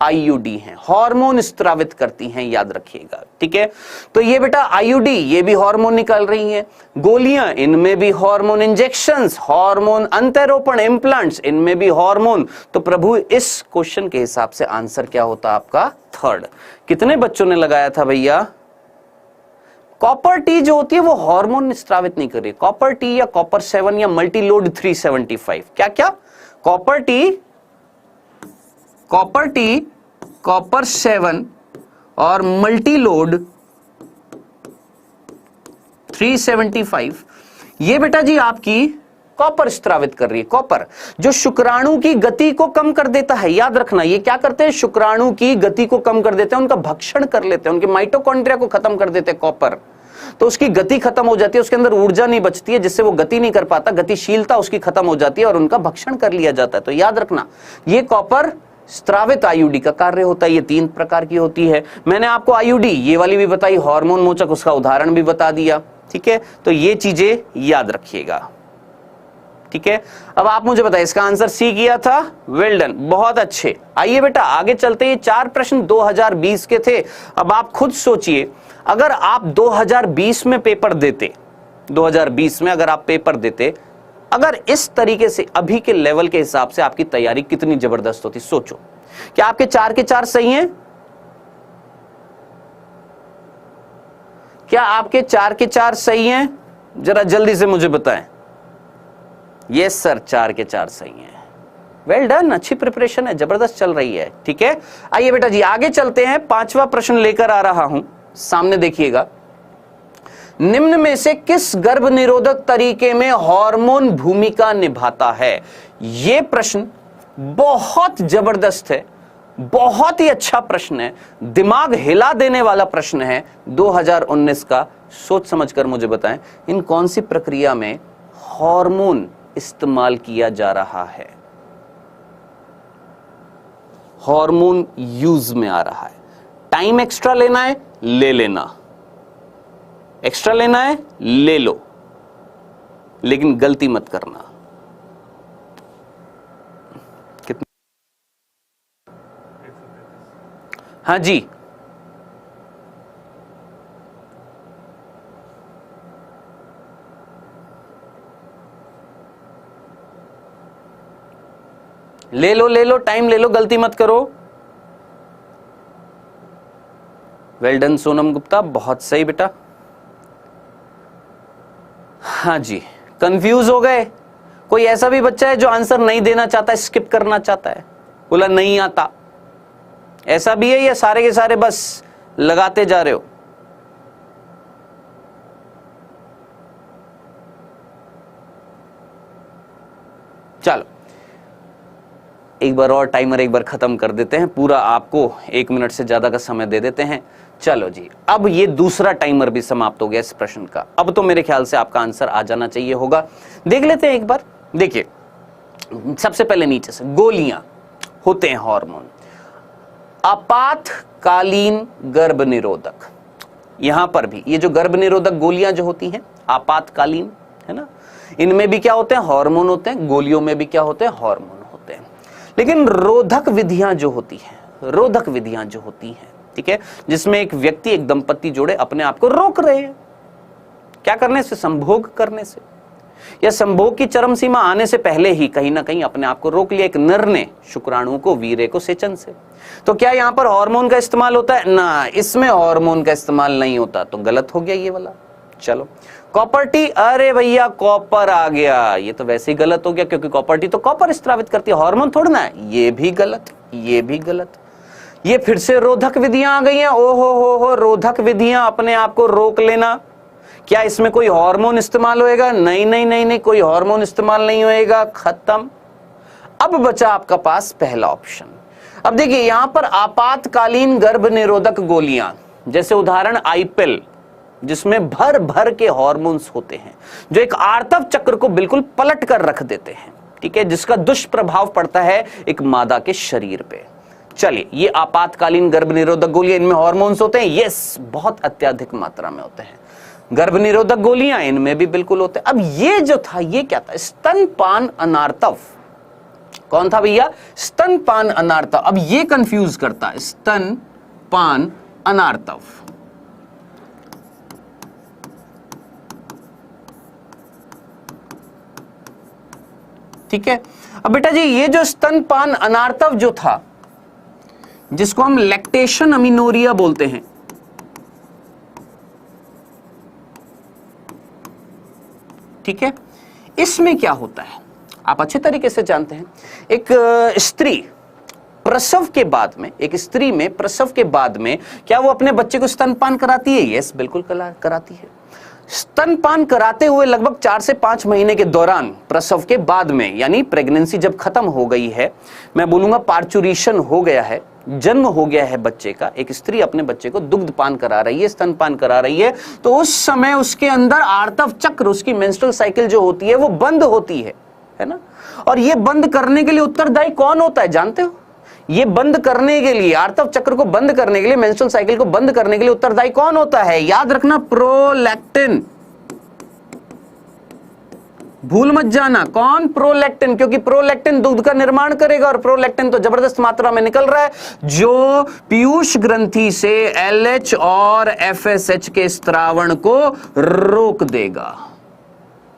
आईयूडी हैं, हार्मोन स्त्रावित करती हैं, याद रखिएगा, ठीक है। तो ये बेटा आईयूडी, ये भी हार्मोन निकाल रही हैं। गोलियां, इनमें भी हार्मोन। Injections, hormone. अंतःरोपण, इम्प्लांट्स, इनमें भी हार्मोन। तो प्रभु इस क्वेश्चन के हिसाब से आंसर क्या होता आपका? 3rd। कितने बच्चों ने लगाया था भैया? कॉपर टी जो होती है वो हार्मोन स्त्रावित नहीं कर रही। कॉपर टी या कॉपर 7 या मल्टीलोड 375, क्या क्या? कॉपर टी, कॉपर 7 और मल्टीलोड 375, ये बेटा जी आपकी कॉपर स्त्रावित कर रही है। कॉपर जो शुक्राणु की गति को कम कर देता है, याद रखना, ये क्या करते हैं? शुक्राणु की गति को कम कर देते हैं, उनका भक्षण कर लेते हैं, उनके माइटोकॉन्ड्रिया को खत्म कर देते हैं कॉपर। तो उसकी गति खत्म हो जाती है, उसके अंदर ऊर्जा नहीं बचती है, जिससे वो गति नहीं कर पाता, गतिशीलता उसकी खत्म हो जाती है और उनका भक्षण कर लिया जाता है। तो याद रखना, ये कॉपर स्त्रावित आईयूडी का कार्य होता है। ये 3 प्रकार की होती है। मैंने आपको आईयूडी ये वाली भी बताई, हार्मोन मोचक, उसका उदाहरण भी बता दिया, ठीक है, तो ये चीजें याद रखिएगा। ठीक है, अब आप मुझे बताइए इसका आंसर सी किया था, वेल डन, बहुत अच्छे। आइए बेटा आगे चलते, ये 4 प्रश्न 2020 के थे। अब आप खुद सोचिए, अगर आप 2020 में पेपर देते, 2020 में अगर आप पेपर देते, अगर इस तरीके से अभी के लेवल के हिसाब से आपकी तैयारी कितनी जबरदस्त होती। सोचो, क्या आपके 4 के 4 सही हैं? क्या आपके 4 के 4 सही हैं? जरा जल्दी से मुझे बताएं। यस सर, 4 के 4 सही हैं। वेल डन, अच्छी प्रिपरेशन है, जबरदस्त चल रही है। ठीक है, आइए बेटा जी आगे चलते हैं। 5वां प्रश्न लेकर आ रहा हूं, सामने देखिएगा। निम्न में से किस गर्भ निरोधक तरीके में हार्मोन भूमिका निभाता है? यह प्रश्न बहुत जबरदस्त है, बहुत ही अच्छा प्रश्न है, दिमाग हिला देने वाला प्रश्न है 2019 का। सोच समझकर मुझे बताएं, इन कौन सी प्रक्रिया में हार्मोन इस्तेमाल किया जा रहा है? हार्मोन यूज में आ रहा है। टाइम एक्स्ट्रा लेना है, ले लेना, एक्स्ट्रा लेना है, ले लो, लेकिन गलती मत करना। कितना? हाँ जी, ले लो, ले लो, टाइम ले लो, गलती मत करो। वेल डन सोनम गुप्ता, बहुत सही बेटा। हाँ जी, कंफ्यूज हो गए? कोई ऐसा भी बच्चा है जो आंसर नहीं देना चाहता, स्किप करना चाहता है, बोला नहीं आता? ऐसा भी है या सारे के सारे बस लगाते जा रहे हो? चलो एक बार और टाइमर एक बार खत्म कर देते हैं, पूरा आपको 1 मिनट से ज्यादा का समय दे देते हैं। चलो जी, अब ये दूसरा टाइमर भी समाप्त हो गया इस प्रश्न का। अब तो मेरे ख्याल से आपका आंसर आ जाना चाहिए होगा। देख लेते हैं एक बार। देखिए, सबसे पहले नीचे से गोलियां होते हैं हार्मोन, आपातकालीन गर्भ निरोधक। यहां पर भी ये जो गर्भ निरोधक गोलियां जो होती हैं आपातकालीन, है ना, इनमें भी क्या होते हैं? हार्मोन होते हैं। गोलियों में भी क्या होते हैं? हार्मोन होते हैं। लेकिन रोधक विधियां जो होती हैं, रोधक विधियां जो होती हैं, ठीक है, जिसमें एक व्यक्ति, एक दंपति जोड़े अपने आप को रोक रहे हैं, क्या करने से? संभोग करने से, या संभोग की चरम सीमा आने से पहले ही कहीं ना कहीं अपने आप को रोक लिया एक नर ने शुक्राणु को, वीर्य को सेचन से। तो क्या यहां पर हार्मोन का इस्तेमाल होता है? ना, इसमें हार्मोन का इस्तेमाल नहीं होता, तो गलत हो गया ये वाला। चलो, कॉपर टी, अरे भैया कॉपर आ गया, ये तो वैसे ही गलत हो गया, क्योंकि कॉपर टी तो कॉपर स्त्रावित करती है, हार्मोन थोड़ा ना है। ये भी गलत, ये भी गलत। ये फिर से रोधक विधियां आ गई हैं। ओहो हो, रोधक विधियां, अपने आप को रोक लेना। क्या इसमें कोई हार्मोन इस्तेमाल होएगा? नहीं नहीं नहीं नहीं, कोई हार्मोन इस्तेमाल नहीं होएगा, खत्म। अब बचा आपका पास पहला ऑप्शन। अब देखिए यहां पर आपातकालीन गर्भ निरोधक गोलियां, जैसे उदाहरण आईपिल, जिसमें भर भर के हार्मोन्स होते हैं, जो एक आर्तव चक्र को बिल्कुल पलट कर रख देते हैं, ठीक है, जिसका दुष्प्रभाव पड़ता है एक मादा के शरीर पे। चलिए, ये आपातकालीन गर्भ निरोधक गोलियां, इनमें हार्मोन्स होते हैं, यस, बहुत अत्यधिक मात्रा में होते हैं। गर्भ निरोधक गोलियां इनमें भी बिल्कुल होते हैं। अब ये जो था, ये क्या था? स्तनपान अनार्तव। कौन था भैया? स्तनपान अनार्तव। अब ये कंफ्यूज करता है, स्तनपान अनार्तव। ठीक है, अब बेटा जी ये जो स्तनपान अनार्तव जो था, जिसको हम लैक्टेशन अमीनोरिया बोलते हैं, ठीक है, इसमें क्या होता है आप अच्छे तरीके से जानते हैं। एक स्त्री प्रसव के बाद में, एक स्त्री में प्रसव के बाद में क्या वो अपने बच्चे को स्तनपान कराती है? यस, बिल्कुल कराती है। स्तनपान कराते हुए लगभग 4 से 5 महीने के दौरान, प्रसव के बाद में, यानी प्रेगनेंसी जब खत्म हो गई है, मैं बोलूंगा पार्चुरेशन हो गया है, जन्म हो गया है बच्चे का, एक स्त्री अपने बच्चे को दुग्धपान करा रही है, स्तनपान करा रही है, तो उस समय उसके अंदर आर्तव चक्र, उसकी मेंस्ट्रुअल साइकिल जो होती है वो बंद होती है ना। और ये बंद करने के लिए उत्तरदायी कौन होता है जानते हो? ये बंद करने के लिए, आर्तव चक्र को बंद करने के लिए, मेंस्ट्रुअल साइकिल को बंद करने के लिए उत्तरदायी कौन होता है? याद रखना, प्रोलैक्टिन। भूल मत जाना। कौन? प्रोलैक्टिन, क्योंकि प्रोलैक्टिन दूध का निर्माण करेगा और प्रोलैक्टिन तो जबरदस्त मात्रा में निकल रहा है जो पीयूष ग्रंथि से LH और FSH के स्त्रावण को रोक देगा।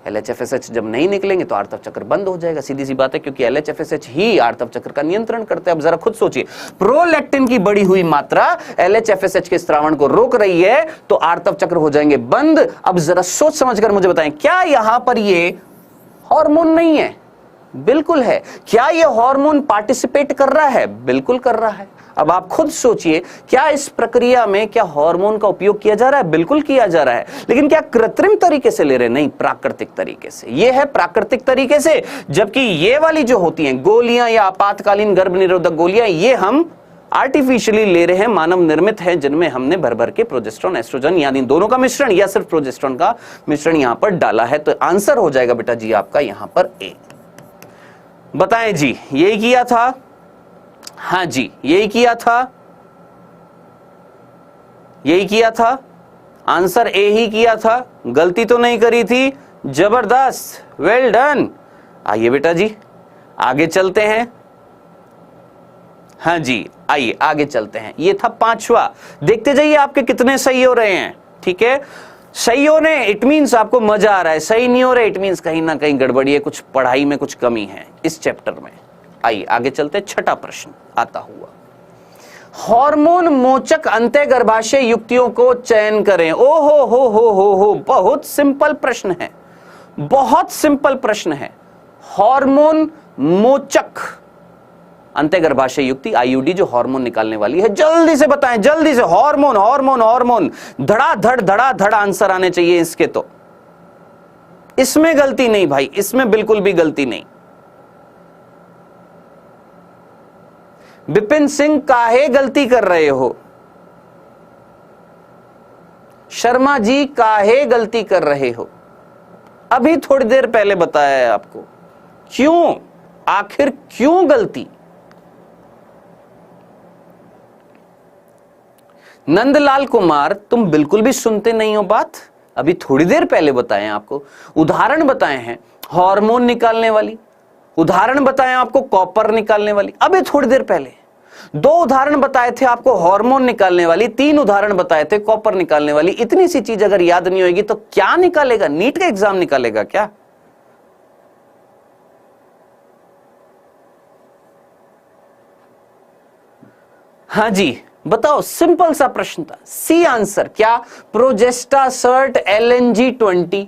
LH FSH जब नहीं निकलेंगे तो आर्तव चक्र बंद हो जाएगा, सीधी सी बात है, क्योंकि LH FSH ही आर्तव चक्र का नियंत्रण करते हैं। अब जरा खुद सोचिए, प्रोलैक्टिन की बढ़ी हुई मात्रा LH FSH के स्त्रावण को रोक रही है तो आर्तव चक्र हो जाएंगे बंद। अब जरा सोच समझकर मुझे बताएं, क्या यहां पर ये हार्मोन नहीं है? बिल्कुल है। क्या ये हार्मोन पार्टिसिपेट कर रहा है? बिल्कुल कर रहा है। अब आप खुद सोचिए, क्या इस प्रक्रिया में क्या हार्मोन का उपयोग किया जा रहा है? बिल्कुल किया जा रहा है, लेकिन क्या कृत्रिम तरीके से ले रहे? नहीं, प्राकृतिक तरीके से। ये है प्राकृतिक तरीके से, जबकि ये वाली जो होती हैं गोलियां या आपातकालीन गर्भ निरोधक गोलियां, ये हम आर्टिफिशियली ले रहे हैं, मानव निर्मित है, जिनमें हमने भर भर के प्रोजेस्टेरोन एस्ट्रोजन यानी दोनों का मिश्रण या सिर्फ प्रोजेस्टेरोन का मिश्रण यहां पर डाला है। तो आंसर हो जाएगा बेटा जी आपका यहां पर ए। बताएं जी, यही किया था? हाँ जी, यही किया था, यही किया था। आंसर ए ही किया था, गलती तो नहीं करी थी। जबरदस्त, वेल डन। आइए बेटा जी आगे चलते हैं। हाँ जी, आइए आगे चलते हैं। ये था पांचवा। देखते जाइए आपके कितने सही हो रहे हैं। ठीक है, सही हो रहे, इट मीन्स आपको मजा आ रहा है। सही नहीं हो रहे, इट मीन्स कहीं ना कहीं गड़बड़ी है, कुछ पढ़ाई में कुछ कमी है इस चैप्टर में। आइए आगे चलते। छठा प्रश्न आता हुआ, हार्मोन मोचक अंतःगर्भाशय युक्तियों को चयन करें। ओहो हो, बहुत सिंपल प्रश्न है, बहुत सिंपल प्रश्न है। हार्मोन मोचक अंतःगर्भाशय युक्ति IUD जो हार्मोन निकालने वाली है, जल्दी से बताएं, जल्दी से। हार्मोन हार्मोन हार्मोन, धड़ा आंसर आने चाहिए इसके। तो इसमें गलती नहीं भाई, इसमें बिल्कुल भी गलती नहीं। विपिन सिंह काहे गलती कर रहे हो? शर्मा जी काहे गलती कर रहे हो? अभी थोड़ी देर पहले बताया है आपको। क्यों? आखिर क्यों गलती? नंदलाल कुमार, तुम बिल्कुल भी सुनते नहीं हो बात। अभी थोड़ी देर पहले बताए आपको, उदाहरण बताए हैं हार्मोन निकालने वाली, उदाहरण बताए आपको कॉपर निकालने वाली। अभी थोड़ी देर पहले 2 उदाहरण बताए थे आपको हार्मोन निकालने वाली, 3 उदाहरण बताए थे कॉपर निकालने वाली। इतनी सी चीज अगर याद नहीं होगी तो क्या निकालेगा? नीट का एग्जाम निकालेगा क्या? हाँ जी बताओ, सिंपल सा प्रश्न था। सी आंसर क्या? प्रोजेस्टासर्ट LNG20।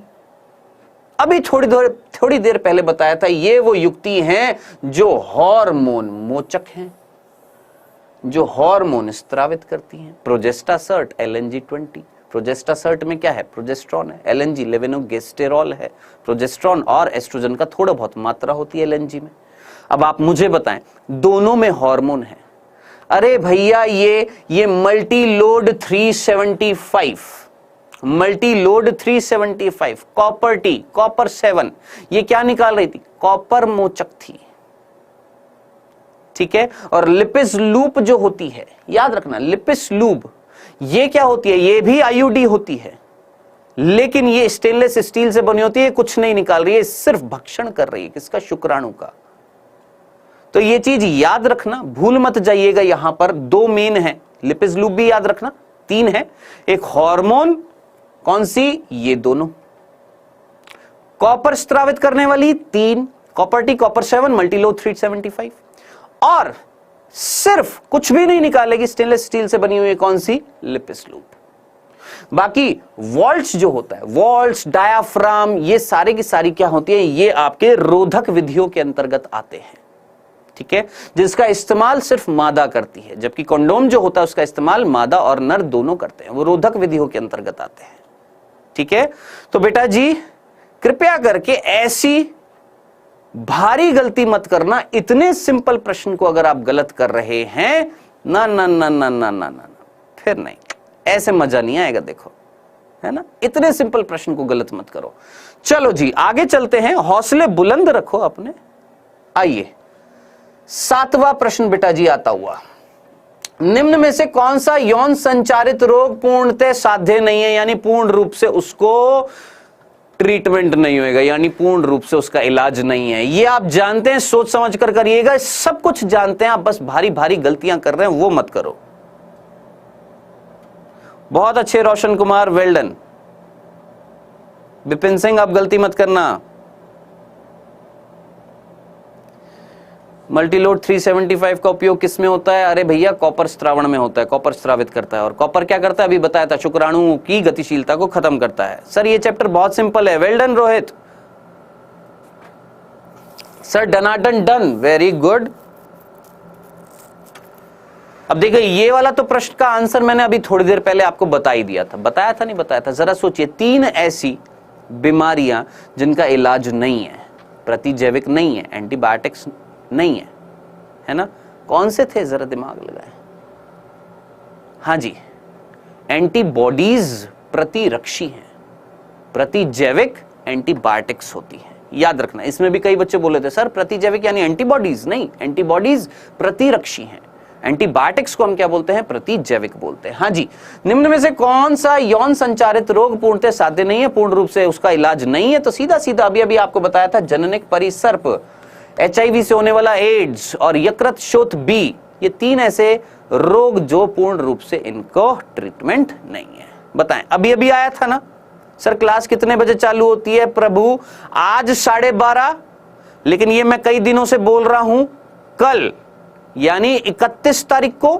अभी थोड़ी देर पहले बताया था, ये वो युक्ति हैं जो हार्मोन मोचक हैं, जो हार्मोन स्त्रावित करती हैं। प्रोजेस्टासर्ट LNG20। प्रोजेस्टासर्ट में क्या है? प्रोजेस्ट्रॉन है। LNG लेवेनोगेस्टेरॉल है। प्रोजेस्ट्रॉन और एस्ट्रोजन का थोड़ा बहुत मात्रा होती है LNG में। अब आप मुझे बताएं, दोनों में हार्मोन है। अरे भैया ये multi load 375, multi load 375, copper T, copper 7, ये क्या निकाल रही थी? कॉपर मोचक थी। ठीक है, और लिपिस लूप जो होती है, याद रखना, लिपिस लूप ये क्या होती है? ये भी IUD होती है, लेकिन ये स्टेनलेस स्टील से बनी होती है, कुछ नहीं निकाल रही है, सिर्फ भक्षण कर रही है किसका? शुक्राणु का। तो ये चीज याद रखना, भूल मत जाइएगा। यहां पर 2 मेन है, लिपिस लूप भी याद रखना, 3 है। एक हार्मोन, कौन सी? ये दोनों। कॉपर स्त्रावित करने वाली 3, कॉपर टी, कॉपर 7, मल्टीलोड 375, और सिर्फ कुछ भी नहीं निकालेगी, स्टेनलेस स्टील से बनी हुई है, कौन सी? Lippes loop. बाकी वॉल्ट्स जो होता है, वॉल्ट्स, डायाफ्राम, ये सारे की सारी क्या होती है? ये आपके रोधक विधियों के अंतर्गत आते हैं। ठीक है, जिसका इस्तेमाल सिर्फ मादा करती है, जबकि कंडोम जो होता है उसका इस्तेमाल मादा और नर दोनों करते हैं, वो रोधक विधियों के अंतर्गत आते हैं। ठीक है, तो बेटा जी कृपया करके ऐसी भारी गलती मत करना। इतने सिंपल प्रश्न को अगर आप गलत कर रहे हैं, ना ना ना ना ना ना ना, फिर नहीं, ऐसे मजा नहीं आएगा। देखो, है ना, इतने सिंपल प्रश्न को गलत मत करो। चलो जी आगे चलते हैं, हौसले बुलंद रखो अपने। आइए 7वां प्रश्न बेटा जी आता हुआ, निम्न में से कौन सा यौन संचारित रोग पूर्णतः साध्य नहीं है, यानी पूर्ण रूप से उसको ट्रीटमेंट नहीं होएगा, यानी पूर्ण रूप से उसका इलाज नहीं है। ये आप जानते हैं, सोच समझ कर करिएगा, सब कुछ जानते हैं आप, बस भारी भारी गलतियां कर रहे हैं, वो मत करो। बहुत अच्छे रोशन कुमार, वेल डन। विपिन सिंह, आप गलती मत करना। मल्टीलोड 375 का उपयोग किस में होता है? अरे भैया कॉपर स्त्रावण में होता है, कॉपर स्रावित करता है। और कॉपर क्या करता है अभी बताया था, शुक्राणु की गतिशीलता को खत्म करता है। सर ये चैप्टर बहुत सिंपल है, वेल डन रोहित। सर डनाटन डन, वेरी गुड। अब देखिए ये वाला तो प्रश्न का आंसर मैंने अभी थोड़ी देर पहले आपको बता ही दिया था, बताया था नहीं बताया था? जरा सोचिए, 3 ऐसी बीमारियां जिनका इलाज नहीं है, प्रतिजैविक नहीं है, एंटीबायोटिक्स नहीं है ना? कौन से थे, जरा दिमाग लगाएं। हाँ जी, एंटीबॉडीज प्रतिरक्षी हैं, प्रतिजैविक एंटीबायोटिक्स होती है, याद रखना। इसमें भी कई बच्चे बोले थे सर प्रतिजैविक यानी एंटीबॉडीज, नहीं, एंटीबॉडीज प्रतिरक्षी हैं। एंटीबायोटिक्स को हम क्या बोलते हैं? प्रतिजैविक बोलते हैं। हाँ जी, निम्न में से कौन सा यौन संचारित रोग पूर्णतः साध्य नहीं है, पूर्ण रूप से उसका इलाज नहीं है? तो सीधा सीधा अभी अभी आपको बताया था, जननिक परिसर्प, HIV से होने वाला एड्स और यकृत शोथ बी, ये 3 ऐसे रोग जो पूर्ण रूप से इनको ट्रीटमेंट नहीं है। बताएं, अभी अभी आया था ना सर, क्लास कितने बजे चालू होती है प्रभु? आज 12:30, लेकिन ये मैं कई दिनों से बोल रहा हूं, कल यानी 31 तारीख को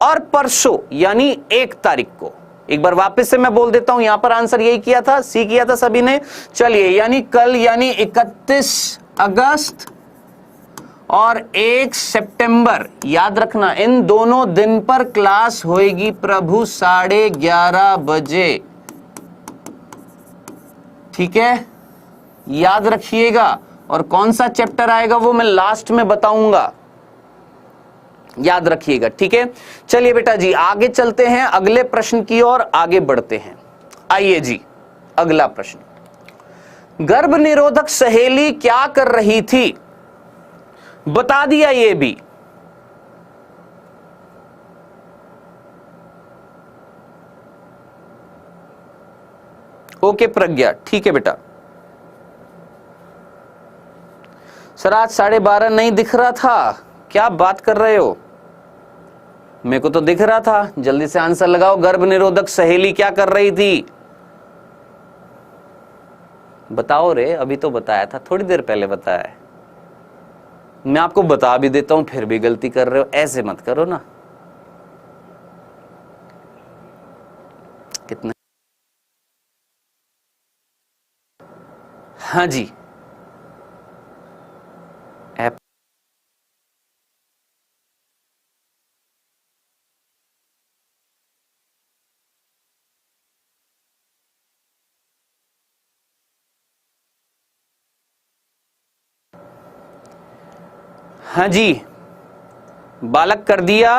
और परसों यानी 1 तारीख को। एक बार वापस से मैं बोल देता हूं, यहां पर आंसर यही किया था, सी किया था सभी ने। चलिए, यानी कल यानी 31 अगस्त और 1 सितंबर, याद रखना, इन दोनों दिन पर क्लास होएगी प्रभु 11:30 बजे। ठीक है, याद रखिएगा। और कौन सा चैप्टर आएगा वो मैं लास्ट में बताऊंगा, याद रखिएगा। ठीक है, चलिए बेटा जी आगे चलते हैं, अगले प्रश्न की ओर आगे बढ़ते हैं। आइए जी, अगला प्रश्न, गर्भ निरोधक सहेली क्या कर रही थी? बता दिया ये भी। ओके प्रज्ञा, ठीक है बेटा। सर आज 12:30 नहीं दिख रहा था, क्या बात कर रहे हो? मेरे को तो दिख रहा था। जल्दी से आंसर लगाओ, गर्भ निरोधक सहेली क्या कर रही थी? बताओ रे, अभी तो बताया था, थोड़ी देर पहले बताया है। मैं आपको बता भी देता हूं फिर भी गलती कर रहे हो, ऐसे मत करो ना। कितने? हाँ जी, ऐप हाँ जी, बालक कर दिया।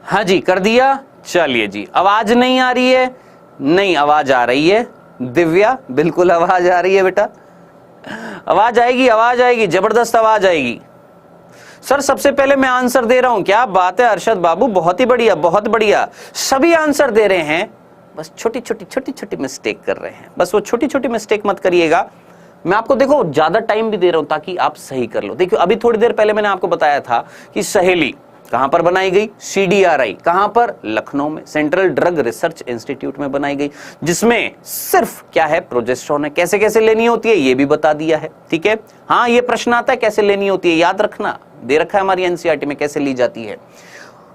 हाँ जी कर दिया। चलिए जी, आवाज नहीं आ रही है? नहीं, आवाज आ रही है। दिव्या, बिल्कुल आवाज आ रही है बेटा, आवाज आएगी, आवाज आएगी, जबरदस्त आवाज आएगी। सर सबसे पहले मैं आंसर दे रहा हूं, क्या बात है अरशद बाबू, बहुत ही बढ़िया, बहुत बढ़िया। सभी आंसर दे रहे हैं, बस छोटी छोटी मिस्टेक कर रहे हैं। बस वो छोटी छोटी मिस्टेक मत करिएगा। मैं आपको देखो ज्यादा टाइम भी दे रहा हूं ताकि आप सही कर लो। देखिए अभी थोड़ी देर पहले मैंने आपको बताया था कि सहेली कहां पर बनाई गई? CDRI, कहां पर? लखनऊ में, सेंट्रल ड्रग रिसर्च इंस्टीट्यूट में बनाई गई, जिसमें सिर्फ क्या है? प्रोजेस्टेरोन है। कैसे कैसे लेनी होती है ये भी बता दिया है। ठीक है, हाँ ये प्रश्न आता है कैसे लेनी होती है, याद रखना, दे रखा है हमारी NCERT में कैसे ली जाती है।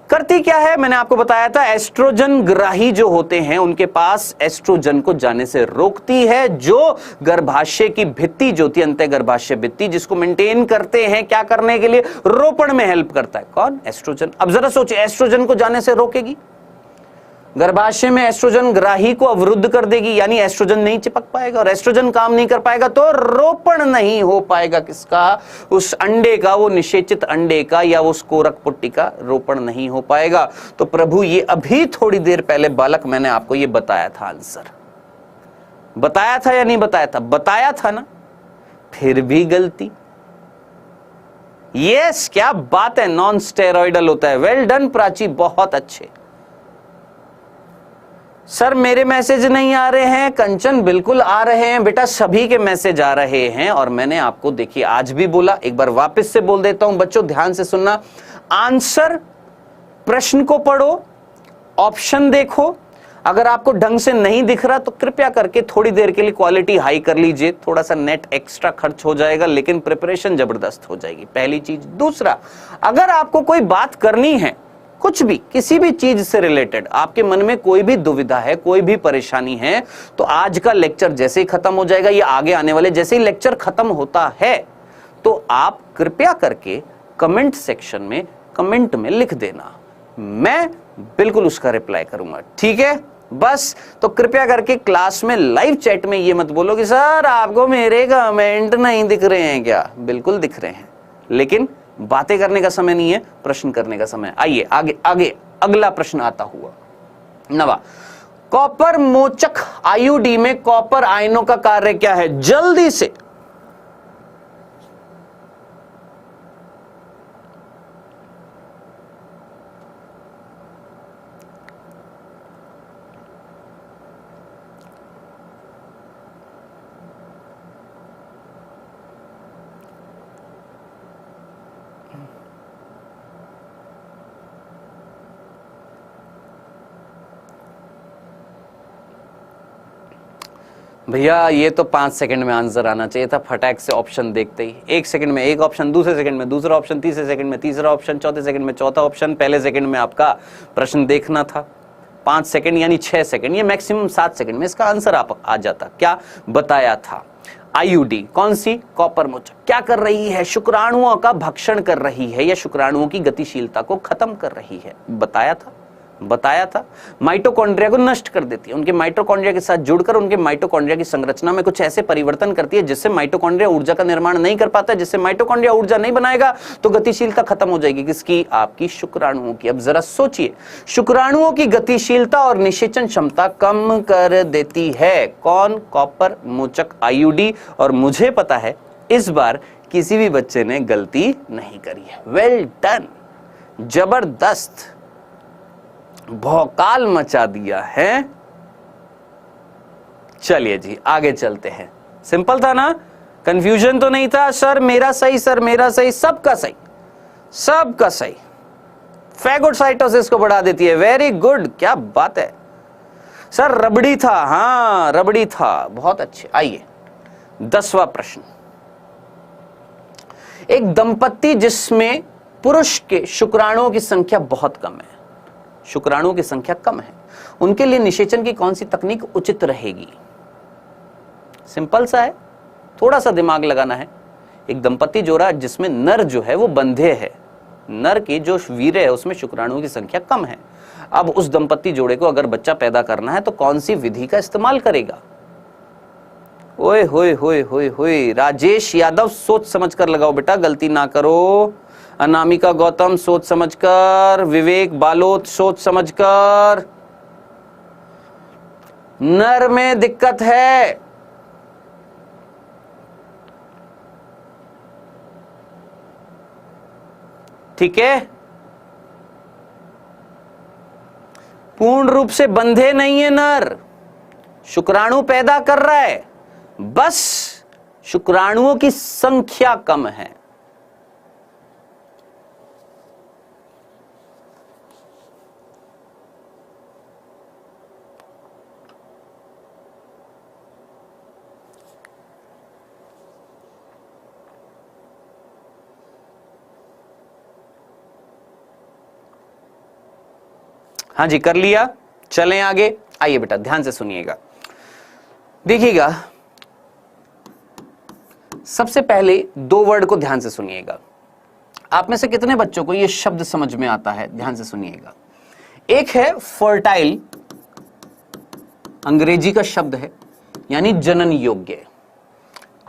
करती क्या है मैंने आपको बताया था, एस्ट्रोजन ग्राही जो होते हैं उनके पास एस्ट्रोजन को जाने से रोकती है, जो गर्भाशय की भित्ति जो होती है, अंतः गर्भाशय भित्ति, जिसको मेंटेन करते हैं क्या करने के लिए? रोपण में हेल्प करता है। कौन? एस्ट्रोजन। अब जरा सोचिए, एस्ट्रोजन को जाने से रोकेगी, गर्भाशय में एस्ट्रोजन ग्राही को अवरुद्ध कर देगी, यानी एस्ट्रोजन नहीं चिपक पाएगा, और एस्ट्रोजन काम नहीं कर पाएगा तो रोपण नहीं हो पाएगा। किसका? उस अंडे का, वो निषेचित अंडे का या उस कोरक पुट्टी का रोपण नहीं हो पाएगा। तो प्रभु ये अभी थोड़ी देर पहले बालक मैंने आपको ये बताया था, आंसर बताया था या नहीं बताया था? बताया था ना, फिर भी गलती। यस, क्या बात है, नॉन स्टेरॉइडल होता है। वेल डन प्राची, बहुत अच्छे। सर मेरे मैसेज नहीं आ रहे हैं। कंचन बिल्कुल आ रहे हैं बेटा, सभी के मैसेज आ रहे हैं। और मैंने आपको देखिए आज भी बोला, एक बार वापस से बोल देता हूं बच्चों, ध्यान से सुनना। आंसर, प्रश्न को पढ़ो, ऑप्शन देखो। अगर आपको ढंग से नहीं दिख रहा तो कृपया करके थोड़ी देर के लिए क्वालिटी हाई कर लीजिए। थोड़ा सा नेट एक्स्ट्रा खर्च हो जाएगा लेकिन प्रिपरेशन जबरदस्त हो जाएगी, पहली चीज। दूसरा, अगर आपको कोई बात करनी है, कुछ भी, किसी भी चीज से रिलेटेड आपके मन में कोई भी दुविधा है, कोई भी परेशानी है, तो आज का लेक्चर जैसे ही खत्म हो जाएगा, ये आगे आने वाले जैसे ही लेक्चर खत्म होता है, तो आप कृपया करके कमेंट सेक्शन में कमेंट में लिख देना, मैं बिल्कुल उसका रिप्लाई करूंगा, ठीक है। बस तो कृपया करके क्लास में लाइव चैट में ये मत बोलो कि सर आपको मेरे कमेंट नहीं दिख रहे हैं क्या। बिल्कुल दिख रहे हैं, लेकिन बातें करने का समय नहीं है, प्रश्न करने का समय। आइए आगे आगे अगला प्रश्न आता हुआ नवा, कॉपर मोचक आईयूडी में कॉपर आयनों का कार्य क्या है? जल्दी से भैया, ये तो 5 सेकंड में आंसर आना चाहिए था, फटाक से ऑप्शन देखते ही। 1 सेकंड में एक ऑप्शन, दूसरे सेकंड में दूसरा ऑप्शन, तीसरे सेकंड में तीसरा ऑप्शन, चौथे सेकंड में चौथा ऑप्शन, पहले सेकंड में आपका प्रश्न देखना था। 5 सेकंड यानी 6 सेकंड, ये मैक्सिमम 7 सेकंड में इसका आंसर आप आ जाता। क्या बताया था? आईयूडी कौन सी? कॉपर मोचक। क्या कर रही है? शुक्राणुओं का भक्षण कर रही है या शुक्राणुओं की गतिशीलता को खत्म कर रही है। बताया था, बताया था। माइटोकॉन्ड्रिया को नष्ट कर देती है, उनके माइटोकॉन्ड्रिया के साथ जुड़कर उनके माइटोकॉन्ड्रिया की संरचना में कुछ ऐसे परिवर्तन करती है जिससे माइटोकॉन्ड्रिया ऊर्जा का निर्माण नहीं कर पाता, जिससे माइटोकॉन्ड्रिया ऊर्जा नहीं बनाएगा तो गतिशीलता खत्म हो जाएगी। किसकी? आपकी शुक्राणुओं की। अब जरा सोचिए, शुक्राणुओं की गतिशीलता और निषेचन क्षमता कम कर देती है कौन? कॉपर मोचक आईयूडी। और मुझे पता है इस बार किसी भी बच्चे ने गलती नहीं करी है। वेल डन, जबरदस्त, भौकाल मचा दिया है। चलिए जी आगे चलते हैं। सिंपल था ना? कंफ्यूजन तो नहीं था? सर मेरा सही, सर मेरा सही, सबका सही, सबका सही। फैगोसाइटोसिस को बढ़ा देती है, वेरी गुड, क्या बात है। सर रबड़ी था, हाँ रबड़ी था, बहुत अच्छे। आइए 10वां प्रश्न, एक दंपत्ति जिसमें पुरुष के शुक्राणुओं की संख्या बहुत कम है, शुक्राणुओं की संख्या कम है, उनके लिए निषेचन की कौन सी तकनीक उचित रहेगी? सिंपल सा है, थोड़ा सा दिमाग लगाना है। एक दंपत्ति जोड़ा जिसमें नर जो है वो बंधे है, नर की जो वीर्य है उसमें शुक्राणुओं की संख्या कम है। अब उस दंपत्ति जोड़े को अगर बच्चा पैदा करना है तो कौन सी विधि का इस्तेमाल करेगा? ओए होए होए होए होए, राजेश यादव सोच समझ कर लगाओ बेटा, गलती ना करो। अनामिका गौतम सोच समझकर, विवेक बालोत सोच समझकर। नर में दिक्कत है, ठीक है, पूर्ण रूप से बंधे नहीं है नर, शुक्राणु पैदा कर रहा है, बस शुक्राणुओं की संख्या कम है। हाँ जी कर लिया, चलें आगे। आइए बेटा ध्यान से सुनिएगा, देखिएगा। सबसे पहले 2 वर्ड को ध्यान से सुनिएगा। आप में से कितने बच्चों को यह शब्द समझ में आता है? ध्यान से सुनिएगा। एक है फर्टाइल, अंग्रेजी का शब्द है यानी जनन योग्य।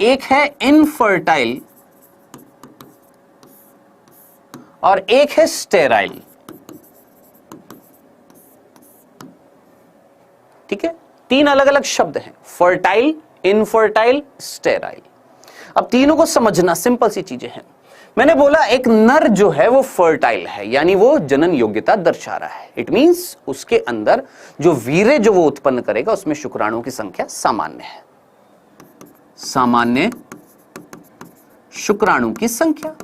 एक है इनफर्टाइल और एक है स्टेराइल, ठीक है। 3 अलग अलग शब्द हैं, फर्टाइल, इनफर्टाइल, स्टेराइल। अब तीनों को समझना सिंपल सी चीजें हैं। मैंने बोला एक नर जो है वो फर्टाइल है, यानी वो जनन योग्यता दर्शा रहा है। इट मींस उसके अंदर जो वीर्य जो वो उत्पन्न करेगा उसमें शुक्राणुओं की संख्या सामान्य है। सामान्य शुक्राणु की संख्या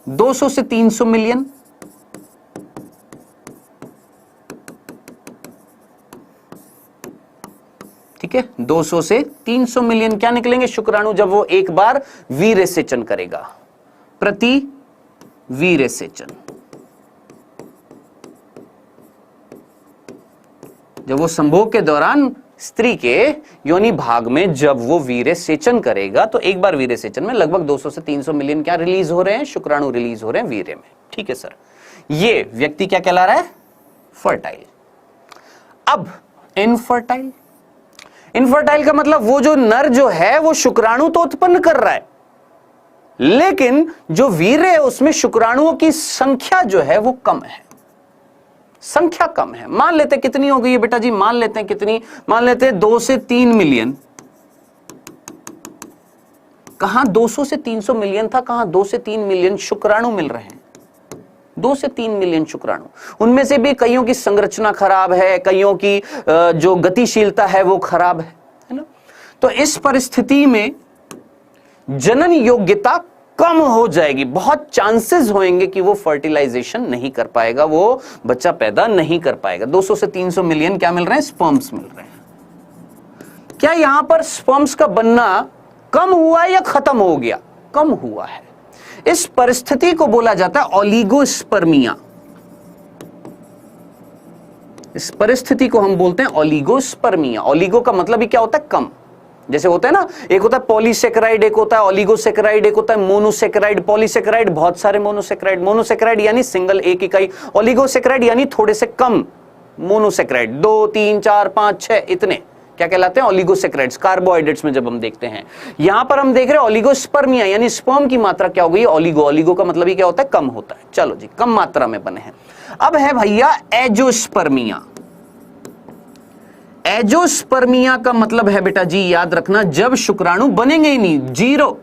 200 से 300 मिलियन। ठीक है, 200 से 300 मिलियन क्या निकलेंगे शुक्राणु जब वो एक बार वीर्य सेचन करेगा, प्रति वीर्य सेचन। जब वो संभोग के दौरान स्त्री के योनि भाग में जब वो वीर्य सेचन करेगा तो एक बार वीर्य सेचन में लगभग 200 से 300 मिलियन क्या रिलीज हो रहे हैं, शुक्राणु रिलीज हो रहे हैं वीर्य में। ठीक है सर, ये व्यक्ति क्या कहला रहा है, फर्टाइल। अब इनफर्टाइल, इनफर्टाइल का मतलब वो जो नर जो है वो शुक्राणु तो उत्पन्न कर रहा है, लेकिन जो वीर्य है उसमें शुक्राणुओं की संख्या जो है वो कम है, संख्या कम है। मान लेते हैं कितनी हो गई है बेटा जी, मान लेते हैं कितनी, मान लेते हैं 2 से 3 मिलियन। कहां 200 से 300 मिलियन था, कहां 2 से 3 मिलियन शुक्राणु मिल रहे हैं, 2 से 3 मिलियन शुक्राणु। उनमें से भी कईयों की संरचना खराब है, कईयों की जो गतिशीलता है वो खराब है ना। तो इस परिस्थिति में जनन योग्यता कम हो जाएगी, बहुत चांसेस होंगे कि वो फर्टिलाइजेशन नहीं कर पाएगा, वो बच्चा पैदा नहीं कर पाएगा। 200 से 300 मिलियन क्या मिल रहे हैं, स्पर्म्स मिल रहे हैं। क्या यहां पर स्पर्म्स का बनना कम हुआ या खत्म हो गया, कम हुआ है। इस परिस्थिति को बोला जाता है ओलिगोस्पर्मिया। इस परिस्थिति को हम बोलते हैं ओलिगोस्पर्मिया। ओलिगो का मतलब ही क्या होता है, कम। जैसे होता है ना, एक होता है पॉलीसेकेराइड, एक होता है ओलिगोसेकेराइड, एक होता है मोनोसेकेराइड। पॉलीसेकेराइड बहुत सारे, मोनोसेकेराइड, मोनोसेकेराइड यानी सिंगल एक इकाई, ओलिगोसेकेराइड यानी थोड़े से कम मोनोसेकेराइड, 2 3 4 5 6 इतने क्या कहलाते हैं, ओलिगोसेकेराइड्स। कार्बोहाइड्रेट्स में जब हम देखते हैं, यहां पर हम देख रहे हैं ओलिगोस्पर्मिया यानी स्पर्म की मात्रा क्या हो गई, ओलिगो। ओलिगो का मतलब ही क्या होता है, कम होता है। चलो जी, कम मात्रा में बने हैं। अब है भैया एजोस्पर्मिया। एजोस्पर्मिया का मतलब है बेटा जी, याद रखना, जब शुक्राणु बनेंगे ही नहीं, जीरो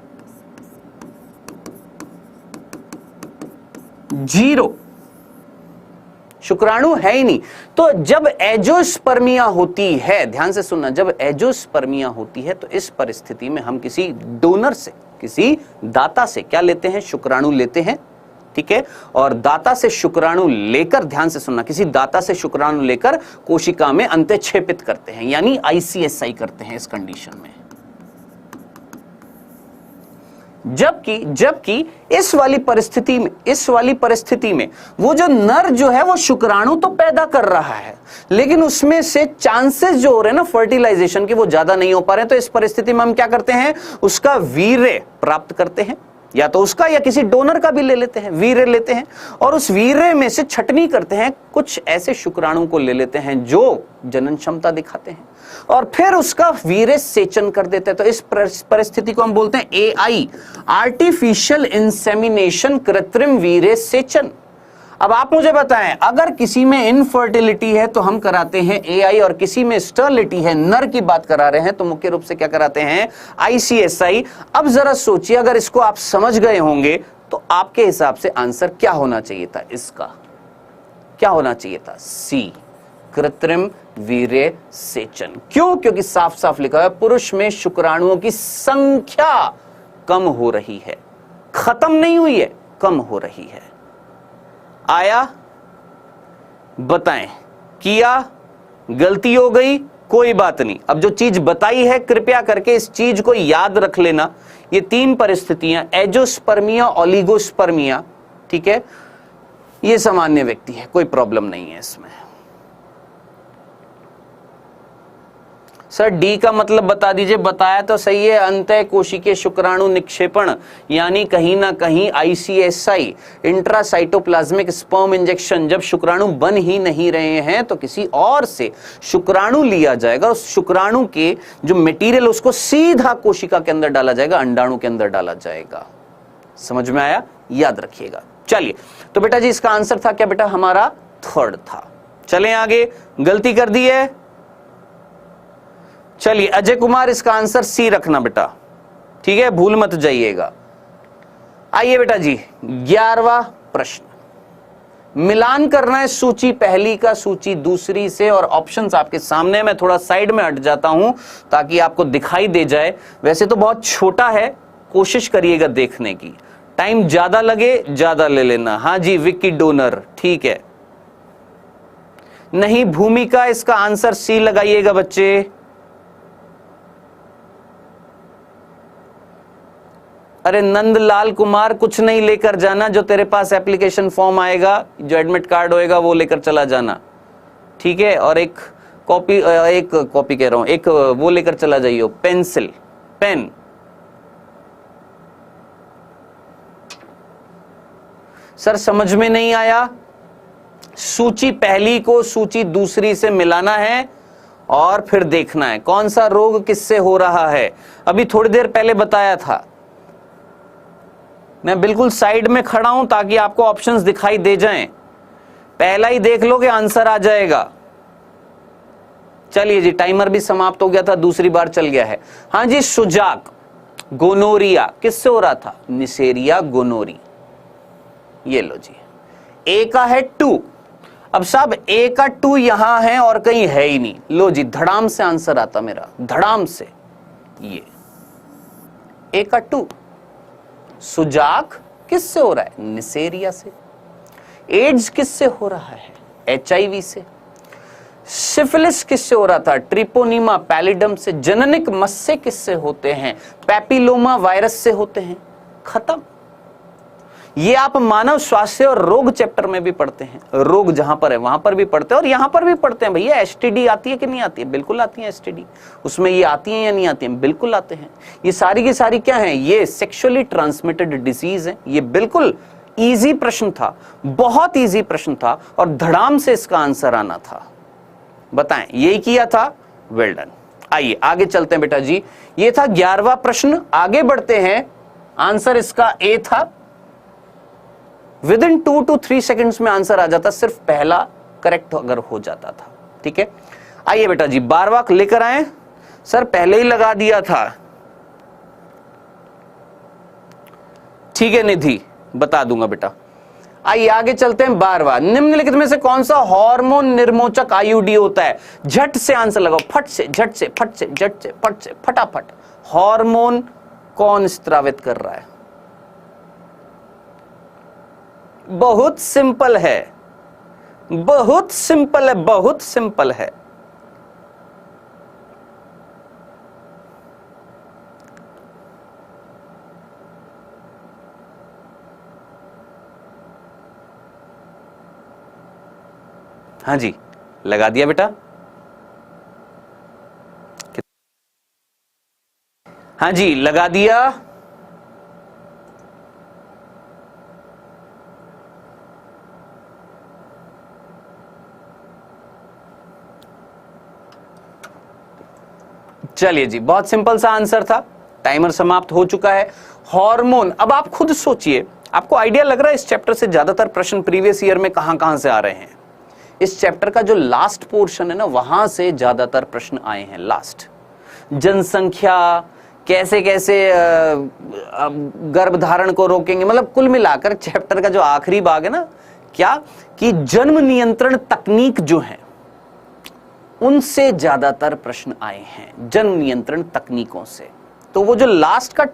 शुक्राणु है ही नहीं। तो जब एजोस्पर्मिया होती है, ध्यान से सुनना, जब एजोस्पर्मिया होती है तो इस परिस्थिति में हम किसी डोनर से, किसी दाता से क्या लेते हैं, शुक्राणु लेते हैं। ठीक है, और दाता से शुक्राणु लेकर, ध्यान से सुनना, किसी दाता से शुक्राणु लेकर कोशिका में अंतःक्षेपित करते हैं, यानी आईसीएसआई करते हैं इस कंडीशन में। जबकि इस वाली परिस्थिति में वो जो नर जो है वो शुक्राणु तो पैदा कर रहा है, लेकिन उसमें से चांसेस जो हो रहे हैं ना फर्टिलाइजेशन के, वो ज्यादा नहीं हो पा रहे हैं। तो इस परिस्थिति में हम क्या करते हैं, उसका वीर्य प्राप्त करते हैं, या तो उसका या किसी डोनर का भी ले लेते हैं, वीर्य लेते हैं, और उस वीर्य में से छटनी करते हैं, कुछ ऐसे शुक्राणु को ले लेते हैं जो जनन क्षमता दिखाते हैं, और फिर उसका वीर्य सेचन कर देते हैं। तो इस परिस्थिति को हम बोलते हैं एआई, आर्टिफिशियल इंसेमिनेशन, कृत्रिम वीर्य सेचन। अब आप मुझे बताएं, अगर किसी में इनफर्टिलिटी है तो हम कराते हैं एआई, और किसी में स्टर्लिटी है, नर की बात करा रहे हैं, तो मुख्य रूप से क्या कराते हैं, आईसीएसआई। अब जरा सोचिए, अगर इसको आप समझ गए होंगे तो आपके हिसाब से आंसर क्या होना चाहिए था, इसका क्या होना चाहिए था, सी, कृत्रिम वीर्य सेचन। क्यों? क्योंकि साफ साफ लिखा है पुरुष में शुक्राणुओं की संख्या कम हो रही है, खत्म नहीं हुई है, कम हो रही है। आया, बताएं, किया, गलती हो गई, कोई बात नहीं। अब जो चीज बताई है कृपया करके इस चीज को याद रख लेना। ये 3 परिस्थितियां, एजोस्पर्मिया, ओलिगोस्पर्मिया, ठीक है, ये सामान्य व्यक्ति है, कोई प्रॉब्लम नहीं है इसमें। सर डी का मतलब बता दीजिए। बताया तो सही है, अंतः कोशिकीय शुक्राणु निक्षेपण, यानी कहीं ना कहीं आईसीएसआई, इंट्रासाइटोप्लाज्मिक स्पर्म इंजेक्शन। जब शुक्राणु बन ही नहीं रहे हैं तो किसी और से शुक्राणु लिया जाएगा, उस शुक्राणु के जो मटेरियल उसको सीधा कोशिका के अंदर डाला जाएगा, अंडाणु के अंदर डाला जाएगा। समझ में आया, याद रखिएगा। चलिए, तो बेटा जी इसका आंसर था क्या बेटा, हमारा थर्ड था। चलें आगे, गलती कर दी है, चलिए अजय कुमार, इसका आंसर सी रखना बेटा, ठीक है, भूल मत जाइएगा। आइए बेटा जी 11वां प्रश्न, मिलान करना है सूची पहली का सूची दूसरी से, और ऑप्शंस आपके सामने। मैं थोड़ा साइड में हट जाता हूं ताकि आपको दिखाई दे जाए। वैसे तो बहुत छोटा है, कोशिश करिएगा देखने की, टाइम ज्यादा लगे ज्यादा ले लेना। हाँ जी विक्की डोनर, ठीक है। नहीं भूमिका, इसका आंसर सी लगाइएगा बच्चे। अरे नंदलाल कुमार, कुछ नहीं लेकर जाना, जो तेरे पास एप्लीकेशन फॉर्म आएगा, जो एडमिट कार्ड होएगा वो लेकर चला जाना, ठीक है। और एक कॉपी कह रहा हूं, एक वो लेकर चला जाइए, पेंसिल पेन। सर समझ में नहीं आया, सूची पहली को सूची दूसरी से मिलाना है और फिर देखना है कौन सा रोग किससे हो रहा है। अभी थोड़ी देर पहले बताया था, मैं बिल्कुल साइड में खड़ा हूं ताकि आपको ऑप्शंस दिखाई दे जाएं। पहला ही देख लो कि आंसर आ जाएगा। चलिए जी, टाइमर भी समाप्त हो गया था, दूसरी बार चल गया है। हां जी सुजाक, गोनोरिया किससे हो रहा था? निसेरिया गोनोरी। ये लो जी, ए का है 2। अब साहब ए का 2 यहां है और कहीं है ही नहीं। लो जी, धड़ाम से आंसर आता मेरा, धड़ाम से। ये ए का 2। सुजाक किससे हो रहा है? निसेरिया से। एड्स किससे हो रहा है? HIV से। सिफिलिस किससे हो रहा था? ट्रिपोनीमा पैलिडम से। जननिक मस्से किससे होते हैं? पैपिलोमा वायरस से होते हैं। खत्म। ये आप मानव स्वास्थ्य और रोग चैप्टर में भी पढ़ते हैं, रोग जहां पर है वहां पर भी पढ़ते हैं और यहां पर भी पढ़ते हैं। भैया STD आती है कि नहीं आती है? बिल्कुल आती है STD। उसमें ये आती है या नहीं आती है? बिल्कुल आते हैं। ये सारी की सारी क्या है? ये सेक्सुअली ट्रांसमिटेड डिजीज है। ये बिल्कुल इजी प्रश्न था, बहुत इजी प्रश्न था और धड़ाम से इसका आंसर आना था। बताएं, यही किया था। Well done. आइए आगे चलते हैं बेटा जी। ये था 11वां प्रश्न। आगे बढ़ते हैं। आंसर इसका ए था। विद इन 2 to 3 सेकेंड्स में आंसर आ जाता, सिर्फ पहला करेक्ट अगर हो जाता था। ठीक है, आइए बेटा जी 12वां लेकर आए। सर पहले ही लगा दिया था। ठीक है निधि, बता दूंगा बेटा। आइए आगे चलते हैं। 12वां, निम्नलिखित में से कौन सा हार्मोन निर्मोचक IUD होता है? झट से आंसर लगाओ, फट से, झट से, फट से, झट से, फट से, फटाफट। हार्मोन कौन स्त्रावित कर रहा है? बहुत सिंपल है, बहुत सिंपल है, बहुत सिंपल है। हाँ जी, लगा दिया बेटा। हाँ जी, लगा दिया। चलिए जी, बहुत सिंपल सा आंसर था। टाइमर समाप्त हो चुका है। हार्मोन, अब आप खुद सोचिए, आपको आइडिया लग रहा है इस चैप्टर से ज्यादातर प्रश्न प्रीवियस ईयर में कहां से आ रहे हैं? इस चैप्टर का जो लास्ट पोर्शन है ना, वहां से ज्यादातर प्रश्न आए हैं। लास्ट जनसंख्या, कैसे कैसे गर्भधारण को रोकेंगे, मतलब कुल मिलाकर चैप्टर का जो आखिरी भाग है ना, क्या कि जन्म नियंत्रण तकनीक जो है उनसे ज्यादातर प्रश्न आए हैं, जन्म नियंत्रण तकनीकों से। तो वो जो लास्ट का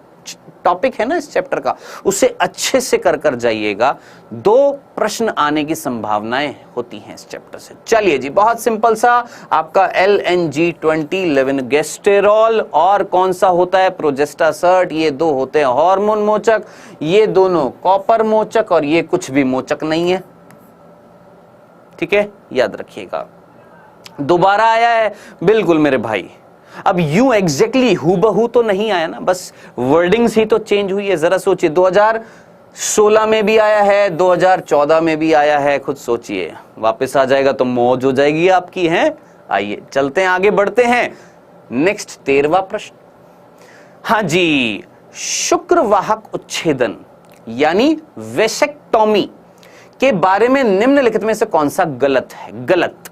टॉपिक है ना इस चैप्टर का, उसे अच्छे से कर जाइएगा। 2 प्रश्न आने की संभावनाएं होती हैं इस चैप्टर से। चलिए जी, बहुत सिंपल सा आपका LNG20 लेवेनगेस्टेरॉल और कौन सा होता है? प्रोजेस्टासर्ट। ये 2 होते हैं हार्मोन मोचक, ये दोनों कॉपर मोचक और ये कुछ भी मोचक नहीं है। ठीक है, याद रखिएगा। दोबारा आया है, बिल्कुल मेरे भाई। अब यूं एग्जैक्टली हूबहू तो नहीं आया ना, बस वर्डिंग्स ही तो चेंज हुई है। जरा सोचिए, 2016 में भी आया है, 2014 में भी आया है। खुद सोचिए, वापस आ जाएगा तो मौज हो जाएगी आपकी। हैं, आइए चलते हैं, आगे बढ़ते हैं। नेक्स्ट 13वां प्रश्न। हाँ जी, शुक्रवाहक उच्छेदन यानी वेसेक्टोमी के बारे में निम्नलिखित में से कौन सा गलत है? गलत।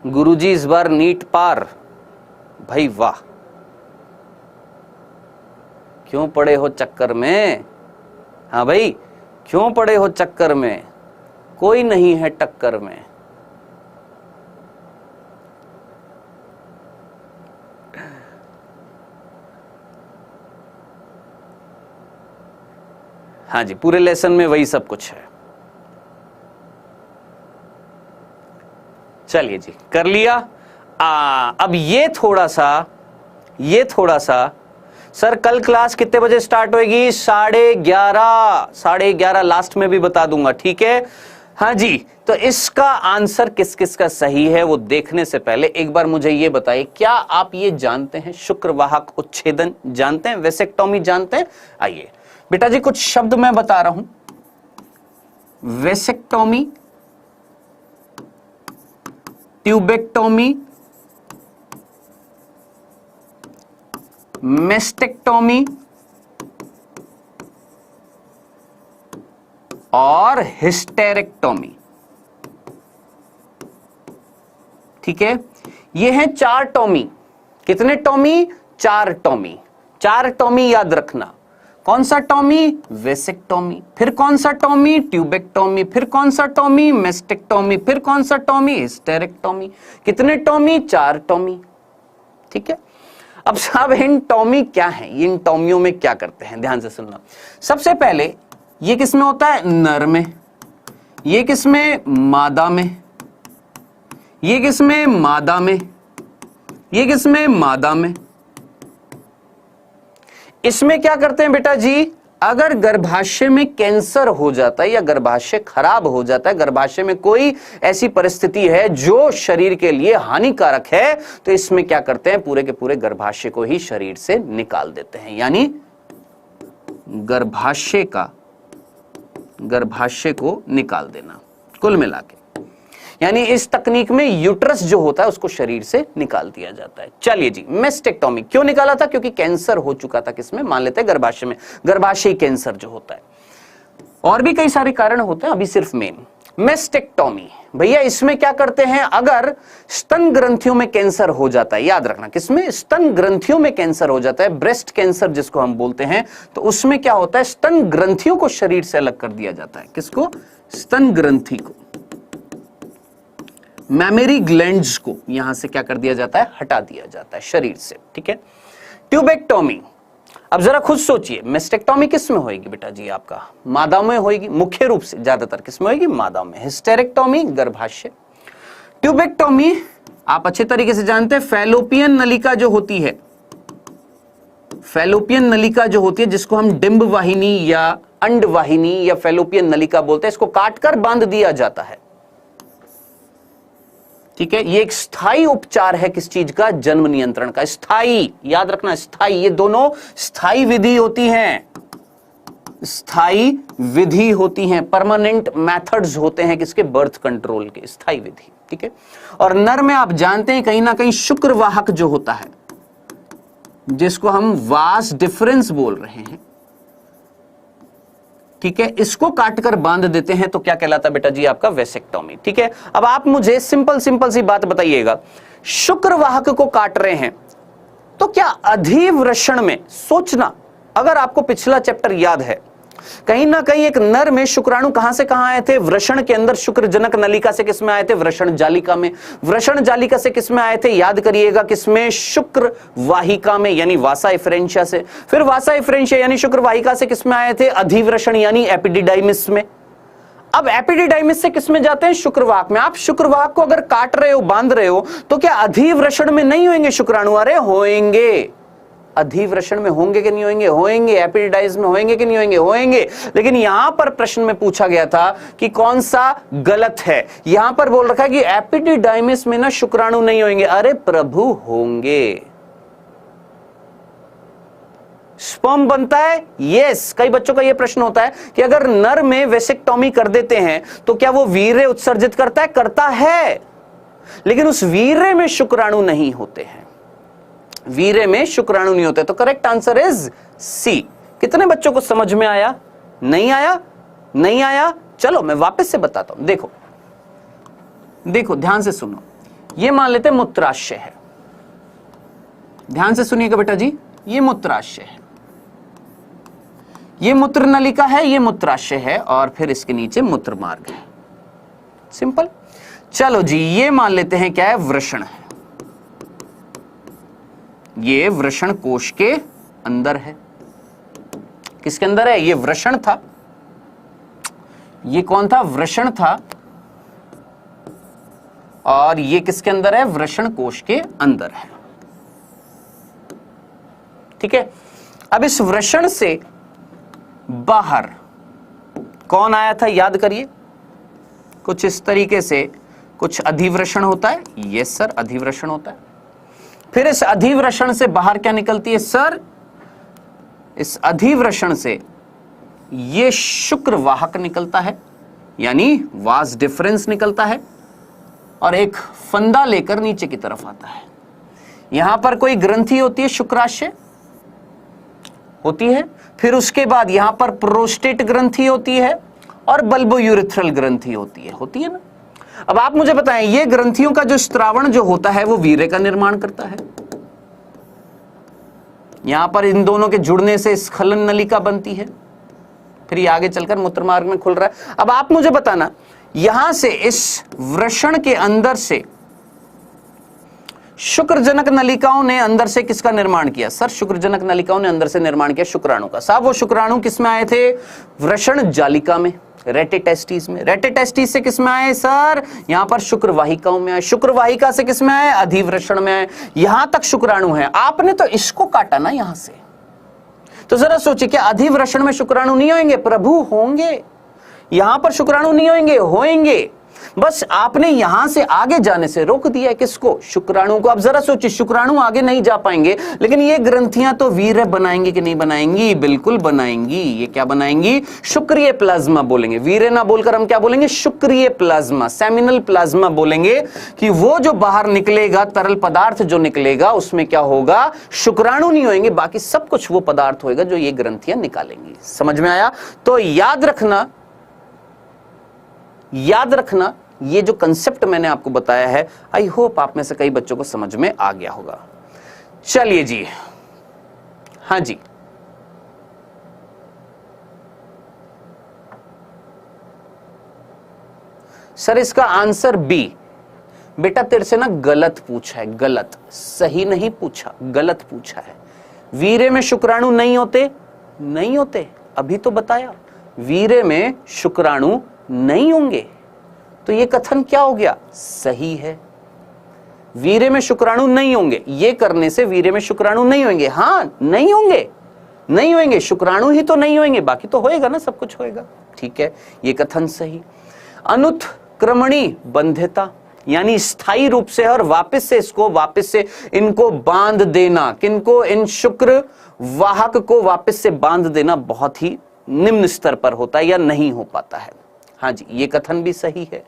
गुरुजी इस बार नीट पार, भाई वाह। क्यों पड़े हो चक्कर में? हाँ भाई, क्यों पड़े हो चक्कर में? कोई नहीं है टक्कर में। हाँ जी, पूरे लेसन में वही सब कुछ है। चलिए जी, कर लिया। अब ये थोड़ा सा सर, कल क्लास कितने बजे स्टार्ट होएगी? 11:30, 11:30 लास्ट में भी बता दूंगा, ठीक है? हाँ जी, तो इसका आंसर किस किस का सही है वो देखने से पहले एक बार मुझे ये बताइए, क्या आप ये जानते हैं शुक्रवाहक उच्छेदन जानते हैं, वेसेक्टोमी जानते हैं? आइए बेटा जी, कुछ शब्द मैं बता रहा हूं। वेसेक्टोमी, ट्यूबेक्टोमी, मेस्टेक्टोमी और हिस्टेरेक्टोमी, ठीक है? ये हैं 4 टोमी। कितने टोमी? 4 टोमी। 4 टोमी याद रखना। कौन सा टोमी? वेसेक्टोमी। फिर कौन सा टोमी? ट्यूबेक्टोमी। फिर कौन सा टोमी? मेस्टेक्टोमी। फिर कौन सा टोमी? हिस्टेरेक्टोमी। कितने टोमी? 4 टोमी, ठीक है? अब साहब, इन टोमी क्या है? इन टोमियों में क्या करते हैं? ध्यान से सुनना। सबसे पहले ये किसमें होता है? नर में। ये किसमें? मादा में। ये किसमें? मादा में। ये किसमें? मादा में। इसमें क्या करते हैं बेटा जी? अगर गर्भाशय में कैंसर हो जाता है या गर्भाशय खराब हो जाता है, गर्भाशय में कोई ऐसी परिस्थिति है जो शरीर के लिए हानिकारक है, तो इसमें क्या करते हैं? पूरे के पूरे गर्भाशय को ही शरीर से निकाल देते हैं। यानी गर्भाशय को निकाल देना कुल मिला के। यानी इस तकनीक में यूट्रस जो होता है उसको शरीर से निकाल दिया जाता है। चलिए जी, मेस्टेक्टोमी क्यों निकाला था? क्योंकि कैंसर हो चुका था। किसमें? मान लेते हैं गर्भाशय में, गर्भाशय कैंसर जो होता है। और भी कई सारे कारण होते हैं, अभी सिर्फ मेन मेस्टेक्टोमी। भैया इसमें क्या करते हैं? अगर स्तन ग्रंथियों में कैंसर हो जाता है, याद रखना, किसमें? स्तन ग्रंथियों में कैंसर हो जाता है, ब्रेस्ट कैंसर जिसको हम बोलते हैं, तो उसमें क्या होता है? स्तन ग्रंथियों को शरीर से अलग कर दिया जाता है। किसको? स्तन ग्रंथि को, मैमेरी ग्लैंड्स को यहां से क्या कर दिया जाता है? हटा दिया जाता है शरीर से, ठीक है? ट्यूबेक्टोमी, अब जरा खुद सोचिए, मेस्टेक्टोमी किस में होगी बेटा जी? आपका मादा में होगी, मुख्य रूप से ज्यादातर किस में होगी? मादा में। हिस्टेरेक्टोमी गर्भाशय। ट्यूबेक्टोमी आप अच्छे तरीके से जानते हैं, फैलोपियन नलिका जो होती है, फैलोपियन नलिका जो होती है, जिसको हम डिंब वाहिनी या अंड वाहिनी या फैलोपियन नलिका बोलते हैं, इसको काटकर बांध दिया जाता है, ठीक है? ये एक स्थायी उपचार है। किस चीज का? जन्म नियंत्रण का। स्थायी, याद रखना, स्थायी। ये दोनों स्थायी विधि होती हैं, स्थायी विधि होती हैं, परमानेंट मेथड्स होते हैं किसके? बर्थ कंट्रोल के, स्थायी विधि, ठीक है? और नर में आप जानते हैं कहीं ना कहीं शुक्रवाहक जो होता है, जिसको हम वास डिफरेंस बोल रहे हैं, ठीक है? इसको काटकर बांध देते हैं, तो क्या कहलाता बेटा जी? आपका वेसेक्टोमी, ठीक है? अब आप मुझे सिंपल सी बात बताइएगा, शुक्रवाहक को काट रहे हैं तो क्या अधिवृषण में, सोचना, अगर आपको पिछला चैप्टर याद है, कहीं ना कहीं एक नर में शुक्राणु कहां से कहां आए थे? वृषण के अंदर शुक्रजनक नलिका से किसमें आए थे? वृषण जालिका में। वृषण जालिका से किसमें आए थे? याद करिएगा, किसमें? शुक्र वाहिका में, यानी वासा एफरेंशिया से। फिर वासा एफरेंशिया यानी शुक्र वाहिका से किसमें आए थे? अधिवृषण यानी एपिडिडाइमिस में। अब एपिडिडाइमिस से किसमें जाते हैं? शुक्रवाहक में। आप शुक्रवाहक को अगर काट रहे हो, बांध रहे हो, तो क्या अधिवृषण में नहीं होंगे शुक्राणु? अरे होंगे, अधिवृषण में होंगे कि नहीं होंगे? होंगे। एपिडिडाइमिस में होंगे कि नहीं होंगे? होंगे। लेकिन यहां पर प्रश्न में पूछा गया था कि कौन सा गलत है। यहां पर बोल रखा है कि एपिडिडाइमिस में ना शुक्राणु नहीं होंगे। अरे प्रभु, होंगे। स्पर्म बनता है? यस। कई बच्चों का यह प्रश्न होता है कि अगर नर में वेसेक्टोमी कर देते हैं तो क्या वो वीर्य उत्सर्जित करता है? करता है, लेकिन उस वीर्य में शुक्राणु नहीं होते हैं। वीर्य में शुक्राणु नहीं होते। तो करेक्ट आंसर इज सी। कितने बच्चों को समझ में आया? नहीं आया? नहीं आया? चलो मैं वापस से बताता हूं। देखो ध्यान से सुनो। ये मान लेते हैं मूत्राशय है। ध्यान से सुनिएगा बेटा जी, ये मूत्राशय है, ये मूत्र नलिका है, ये मूत्राशय है, और फिर इसके नीचे मूत्र मार्ग है। सिंपल। चलो जी, ये मान लेते हैं क्या है, वृषण है। ये वृषण कोश के अंदर है। किसके अंदर है? ये वृषण था। ये कौन था? वृषण था। और ये किसके अंदर है? वृषण कोश के अंदर है। ठीक है। अब इस वृषण से बाहर कौन आया था? याद करिए। कुछ इस तरीके से कुछ अधिवृषण होता है। यस सर, अधिवृषण होता है। फिर इस अधिवृषण से बाहर क्या निकलती है सर? इस अधिवृषण से ये शुक्र वाहक निकलता है, यानी वास डिफरेंस निकलता है, और एक फंदा लेकर नीचे की तरफ आता है। यहां पर कोई ग्रंथि होती है, शुक्राशय होती है। फिर उसके बाद यहां पर प्रोस्टेट ग्रंथि होती है और बल्बोयूरेथ्रल ग्रंथि होती है ना। अब आप मुझे बताएं, ये ग्रंथियों का जो स्त्रावण जो होता है वो वीर्य का निर्माण करता है। यहां पर इन दोनों के जुड़ने से स्खलन नलिका बनती है, फिर ये आगे चलकर मूत्रमार्ग में खुल रहा है। अब आप मुझे बताना, यहां से इस वृषण के अंदर से शुक्रजनक नलिकाओं ने अंदर से किसका निर्माण किया? सर शुक्रजनक नलिकाओं ने अंदर से निर्माण किया शुक्राणु का। साहब वो शुक्राणु किसमें आए थे? वृषण जालिका में, रेटेटेस्टिस में। रेटेटेस्टिस से किसमें आए सर? यहां पर शुक्रवाहिकाओं में आए। शुक्रवाहिका से किसमें आए? अधिवृषण में आए। यहां तक शुक्राणु है। आपने तो इसको काटा ना यहां से। तो जरा सोचिए, क्या अधिवृषण में शुक्राणु नहीं होंगे? प्रभु होंगे। यहां पर शुक्राणु नहीं होंगे। बस आपने यहां से आगे जाने से रोक दिया है। किसको? शुक्राणु को। अब जरा सोचिए, शुक्राणु आगे नहीं जा पाएंगे, लेकिन ये ग्रंथियां तो वीर्य बनाएंगी कि नहीं बनाएंगी? बिल्कुल बनाएंगी। ये क्या बनाएंगी? शुक्रिय प्लाज्मा बोलेंगे। वीर्य ना बोलकर हम क्या बोलेंगे? शुक्रिय प्लाज्मा, सेमिनल प्लाज्मा बोलेंगे। कि वो जो बाहर निकलेगा, तरल पदार्थ जो निकलेगा, उसमें क्या होगा? शुक्राणु नहीं होंगे, बाकी सब कुछ वो पदार्थ होगा जो ये ग्रंथियां निकालेंगी। समझ में आया? तो याद रखना, ये जो कंसेप्ट मैंने आपको बताया है, आई होप आप में से कई बच्चों को समझ में आ गया होगा। चलिए जी, हाँ जी, सर इसका आंसर बी। बेटा तेरे से ना गलत पूछा है, गलत, सही नहीं पूछा, गलत पूछा है। वीर्य में शुक्राणु नहीं होते, अभी तो बताया। वीर्य में शुक्राणु नहीं होंगे, तो ये कथन क्या हो गया? सही है। वीर्य में शुक्राणु नहीं होंगे, ये करने से वीर्य में शुक्राणु नहीं होंगे। हाँ, नहीं होंगे, शुक्राणु ही तो नहीं होंगे, बाकी तो होएगा ना, सब कुछ होएगा। ठीक है, ये कथन सही। अनुत्क्रमणी बंध्यता, यानी स्थायी रूप से और वापस से इनको बांध देना। किनको? इन शुक्र वाहक को वापस से बांध देना बहुत ही निम्न स्तर पर होता है या नहीं हो पाता है। हाँ जी, ये कथन भी सही है।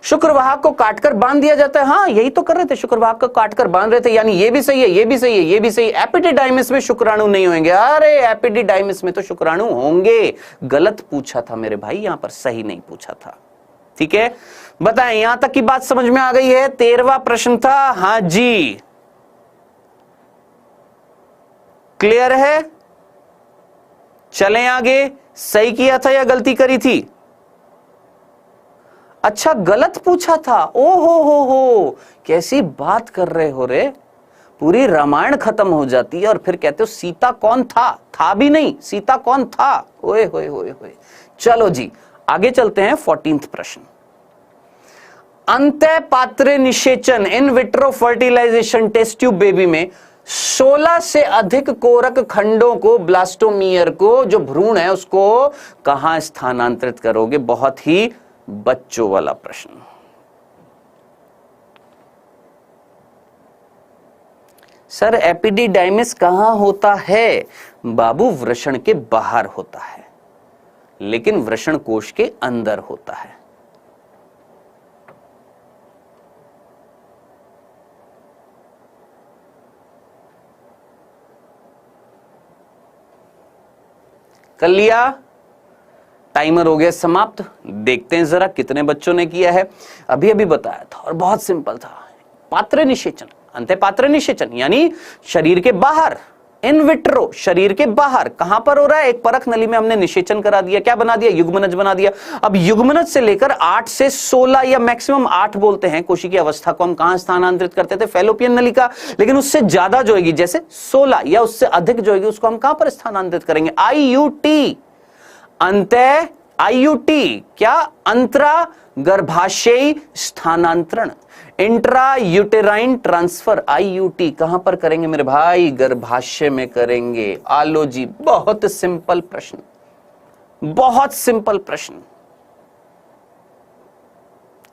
शुक्रवाहक को काटकर बांध दिया जाता है। हाँ, यही तो कर रहे थे, शुक्रवाहक को काटकर बांध रहे थे, यानी ये भी सही है, ये भी सही है, ये भी सही। एपिडिडाइमिस में शुक्राणु नहीं होंगे। अरे एपिडिडाइमिस में तो शुक्राणु होंगे। गलत पूछा था मेरे भाई, यहां पर सही नहीं पूछा था। ठीक है, बताएं, यहां तक की बात समझ में आ गई है? 13वां प्रश्न था। हाँ जी, क्लियर है? चलें आगे। सही किया था या गलती करी थी? अच्छा, गलत पूछा था। ओ हो, कैसी बात कर रहे हो रे? पूरी रामायण खत्म हो जाती है और फिर कहते हो सीता कौन था भी नहीं, सीता कौन था? ओए होए। चलो जी, आगे चलते हैं। 14वां प्रश्न। अंतः पात्रे निषेचन in vitro fertilization test tube baby में 16 से अधिक कोरक खंडों को, ब्लास्टोमियर को, जो भ्रूण है उसको कहां स्थानांतरित करोगे? बहुत ही बच्चों वाला प्रश्न। सर एपिडिडाइमिस कहां होता है? बाबू वृषण के बाहर होता है, लेकिन वृषण कोश के अंदर होता है। कर लिया? टाइमर हो गया समाप्त। देखते हैं जरा कितने बच्चों ने किया है। अभी बताया था और बहुत सिंपल था। पात्र निषेचन, अंतःपात्र निषेचन यानी शरीर के बाहर, इन विट्रो शरीर के बाहर कहां पर हो रहा है, एक परख नली में हमने निषेचन करा दिया, क्या बना दिया, युग्मनज बना दिया। अब युग्मनज से लेकर 8 से 16 या मैक्सिमम 8 बोलते हैं कोशिकीय अवस्था को हम कहां स्थानांतरित करते थे, फैलोपियन नलिका, लेकिन उससे ज्यादा जो होगी जैसे 16 या उससे अधिक जो होगी उसको हम कहां पर स्थानांतरित करेंगे, आईयूटी, अंतः आईयूटी क्या, अंतरा गर्भाशयी स्थानांतरण, इंट्रा यूटेराइन ट्रांसफर, आईयूटी कहां पर करेंगे मेरे भाई, गर्भाशय में करेंगे। आलो जी, बहुत सिंपल प्रश्न, बहुत सिंपल प्रश्न,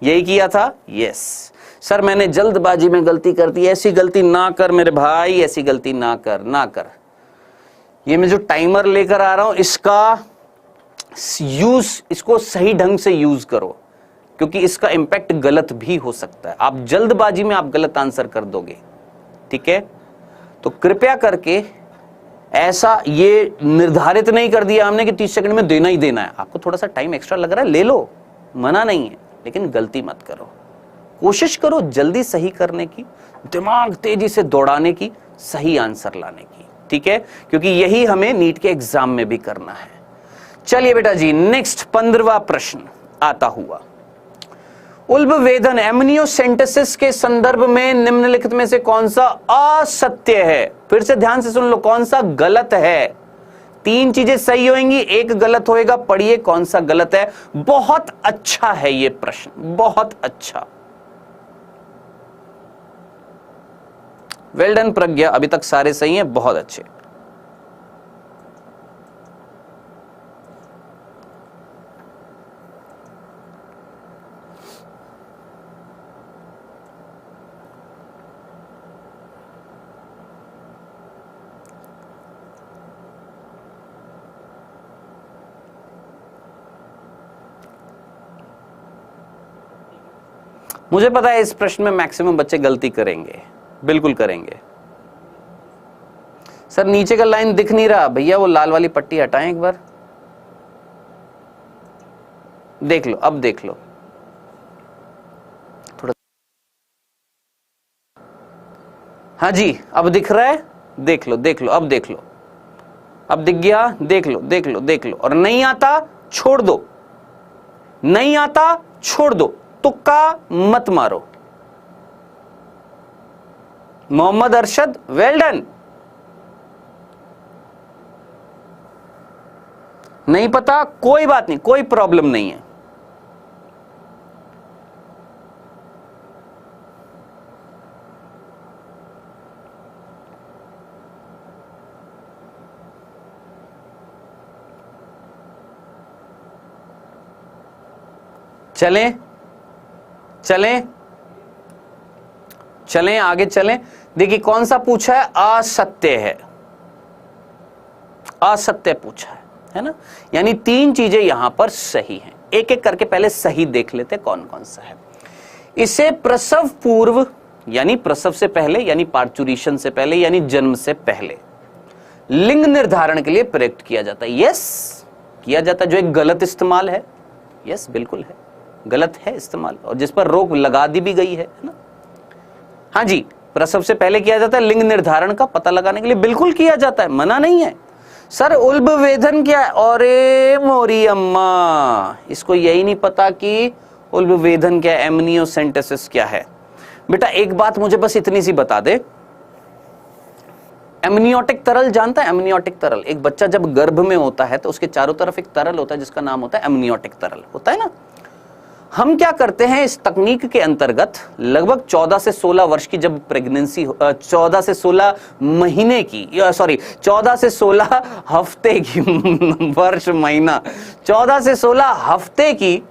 यही किया था। यस सर मैंने जल्दबाजी में गलती कर दी, ऐसी गलती ना कर मेरे भाई, ऐसी गलती ना कर, ना कर। ये मैं जो टाइमर लेकर आ रहा हूं इसका यूज, इसको सही ढंग से यूज करो, क्योंकि इसका इंपैक्ट गलत भी हो सकता है। आप जल्दबाजी में आप गलत आंसर कर दोगे, ठीक है। तो कृपया करके ऐसा ये निर्धारित नहीं कर दिया हमने कि 30 सेकंड में देना ही देना है। आपको थोड़ा सा टाइम एक्स्ट्रा लग रहा है, ले लो, मना नहीं है, लेकिन गलती मत करो। कोशिश करो जल्दी सही करने की, दिमाग तेजी से दौड़ाने की, सही आंसर लाने की, ठीक है, क्योंकि यही हमें नीट के एग्जाम में भी करना है। चलिए बेटा जी, नेक्स्ट 15वां प्रश्न आता हुआ, उल्बवेधन एमनियोसेंटेसिस के संदर्भ में निम्नलिखित में से कौन सा असत्य है। फिर से ध्यान से सुन लो, कौन सा गलत है। 3 चीजें सही होंगी, 1 गलत होएगा, पढ़िए कौन सा गलत है। बहुत अच्छा है ये प्रश्न, बहुत अच्छा। वेल डन प्रज्ञा, अभी तक सारे सही हैं, बहुत अच्छे। मुझे पता है इस प्रश्न में मैक्सिमम बच्चे गलती करेंगे, बिल्कुल करेंगे। सर नीचे का लाइन दिख नहीं रहा भैया, वो लाल वाली पट्टी हटाएं एक बार, देख लो, अब देख लो थोड़ा। हाँ जी, अब दिख रहा है, देख लो, देख लो, अब देख लो, अब दिख गया, देख लो, देख लो, देख लो। और नहीं आता छोड़ दो, नहीं आता छोड़ दो, तुक्का मत मारो। Mohammad Arshad, well done. नहीं पता कोई बात नहीं, कोई प्रॉब्लम नहीं है। चलें चलें चलें आगे चलें। देखिए कौन सा पूछा है, असत्य है, असत्य पूछा है ना। यानी 3 चीजें यहां पर सही हैं। एक एक करके पहले सही देख लेते कौन कौन सा है। इसे प्रसव पूर्व यानी प्रसव से पहले, यानी पार्चुरेशन से पहले, यानी जन्म से पहले लिंग निर्धारण के लिए प्रयुक्त किया जाता है। यस, किया जाता है, जो एक गलत इस्तेमाल है। यस बिल्कुल है, गलत है इस्तेमाल, और जिस पर रोक लगा दी भी गई है ना। हाँ जी, प्रसव से पहले किया जाता है, लिंग निर्धारण का पता लगाने के लिए बिल्कुल किया जाता है, मना नहीं है। सर उल्बवेधन क्या है, अरे मोरी अम्मा, इसको यही नहीं पता कि उल्बवेधन क्या है, एमनियोसेंटेसिस क्या है। बेटा एक बात मुझे बस इतनी सी बता दे, एमनियोटिक तरल जानता है? एमनियोटिक तरल, एक बच्चा जब गर्भ में होता है तो उसके चारों तरफ एक तरल होता है जिसका नाम होता है एमनियोटिक तरल, होता है ना। हम क्या करते हैं इस तकनीक के अंतर्गत, लगभग 14 से 16 वर्ष की जब प्रेगनेंसी, 14 से 16 महीने की, सॉरी 14 से 16 हफ्ते की वर्ष महीना 14 से 16 हफ्ते की,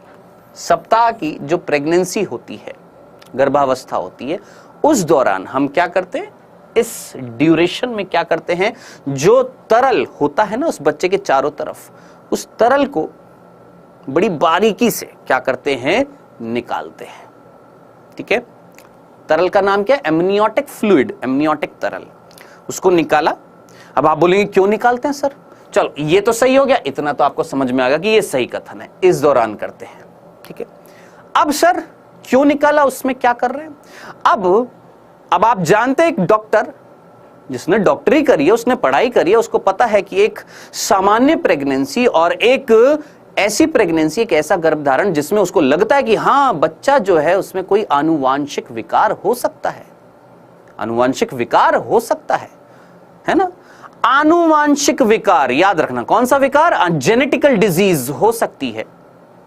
सप्ताह की जो प्रेगनेंसी होती है, गर्भावस्था होती है, उस दौरान हम क्या करते हैं, इस ड्यूरेशन में क्या करते हैं, जो तरल होता है ना उस बच्चे के चारों तरफ, उस तरल को बड़ी बारीकी से क्या करते हैं, निकालते हैं। ठीक है, तरल का नाम क्या है, एमनियोटिक फ्लूइड, एमनियोटिक तरल, उसको निकाला। अब आप बोलेंगे क्यों निकालते हैं सर, चलो ये तो सही हो गया, इतना तो आपको समझ में आ गया कि ये सही कथन है, इस दौरान करते हैं। ठीक है, अब सर क्यों निकाला, उसमें क्या कर रहे हैं। अब आप जानते हैं एक डॉक्टर जिसने डॉक्टरी करी है, उसने पढ़ाई करी है, उसको पता है कि एक सामान्य प्रेगनेंसी और एक ऐसी प्रेगनेंसी, एक ऐसा गर्भधारण जिसमें उसको लगता है कि हां बच्चा जो है उसमें कोई आनुवांशिक विकार हो सकता है, आनुवांशिक विकार हो सकता है ना। आनुवांशिक विकार याद रखना, कौन सा विकार, जेनेटिकल डिजीज हो सकती है,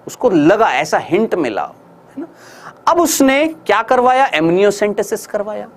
उसको लगा, ऐसा हिंट मिला, है ना। अब उसने क्या करवाया, एमनियोसेंटेसिस करवाया,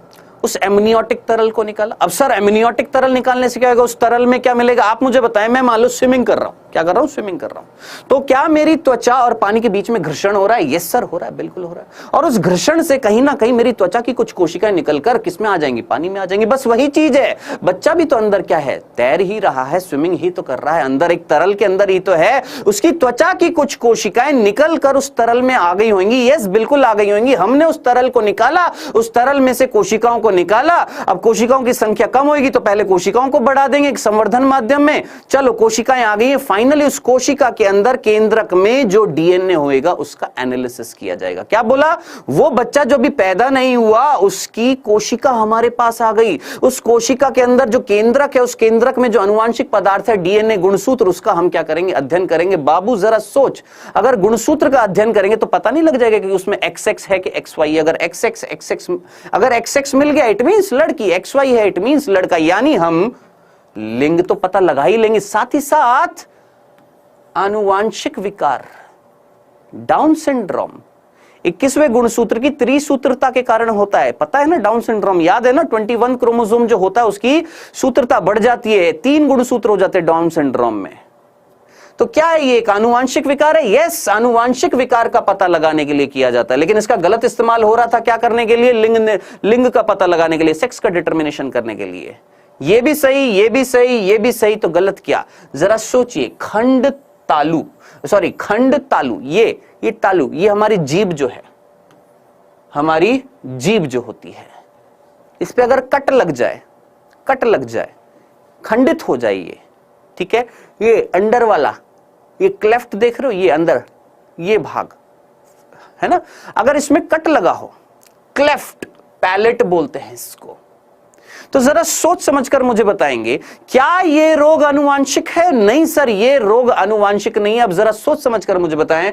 उस एमनियोटिक तरल को निकाला। अब सर एमनियोटिक तरल निकालने से क्या होगा, उस तरल में क्या मिलेगा, आप मुझे बताएं। मैं मान लो स्विमिंग कर रहा हूं, क्या कर रहा हूं, स्विमिंग कर रहा हूं, तो क्या मेरी त्वचा और पानी के बीच में घर्षण हो रहा है, यस सर हो रहा है, बिल्कुल हो रहा है। और उस घर्षण से कहीं ना कहीं मेरी त्वचा की कुछ कोशिकाएं निकलकर किसमें आ जाएंगी, पानी में आ जाएंगी। बस वही चीज है, बच्चा भी तो अंदर क्या है, तैर ही रहा है, स्विमिंग ही तो कर रहा है, अंदर एक तरल के अंदर ही तो है, उसकी त्वचा की कुछ कोशिकाएं निकल कर उस तरल में आ गई होंगी, यस बिल्कुल आ गई होंगी। हमने उस तरल को निकाला, उस तरल में से कोशिकाओं को निकाला। अब कोशिकाओं की संख्या कम होगी तो पहले कोशिकाओं को बढ़ा देंगे एक संवर्धन माध्यम में, चलो कोशिकाएं आ गई हैं, फाइनली उस कोशिका के अंदर केंद्रक में जो डीएनए होएगा उसका एनालिसिस किया जाएगा। क्या बोला, वो बच्चा जो भी पैदा नहीं हुआ उसकी कोशिका हमारे पास आ गई, उस कोशिका के अंदर जो केंद्रक है, उस केंद्रक में जो अनुवांशिक पदार्थ है, डीएनए गुणसूत्र, उसका हम क्या करेंगे, अध्ययन करेंगे। बाबू जरा सोच, अगर गुणसूत्र का अध्ययन करेंगे तो पता नहीं लग जाएगा कि उसमें XX है कि XY। अगर XX मिल गया इट मींस लड़की, XY है इट मींस लड़का, यानी हम लिंग तो पता लगा ही लेंगे, साथ ही साथ आनुवांशिक विकार, डाउन सिंड्रोम 21वें गुणसूत्र की त्रिसूत्रता के कारण होता है, पता है ना। डाउन सिंड्रोम याद है ना, 21 क्रोमोसोम जो होता है उसकी सूत्रता बढ़ जाती है, 3 गुणसूत्र हो जाते हैं डाउन सिंड्रोम में। तो क्या है ये, एक आनुवांशिक विकार है, यस आनुवांशिक विकार का पता लगाने के लिए किया जाता है, लेकिन इसका गलत इस्तेमाल हो रहा था क्या करने के लिए, लिंग का पता लगाने के लिए, सेक्स का डिटर्मिनेशन करने के लिए। ये भी सही, ये भी सही, ये भी सही, तो गलत क्या, जरा सोचिए। खंड तालु, ये तालु, ये हमारी जीभ जो है, हमारी जीभ जो होती है, इस पे अगर कट लग जाए, खंडित हो जाए ये, ठीक है। ये अंडर वाला, ये क्लेफ्ट देख रहे हो, ये अंदर, ये भाग है ना, अगर इसमें कट लगा हो, क्लेफ्ट पैलेट बोलते हैं इसको। तो जरा सोच समझकर मुझे बताएंगे, क्या ये रोग आनुवांशिक है, नहीं सर ये रोग आनुवांशिक नहीं है। अब जरा सोच समझकर मुझे बताएं,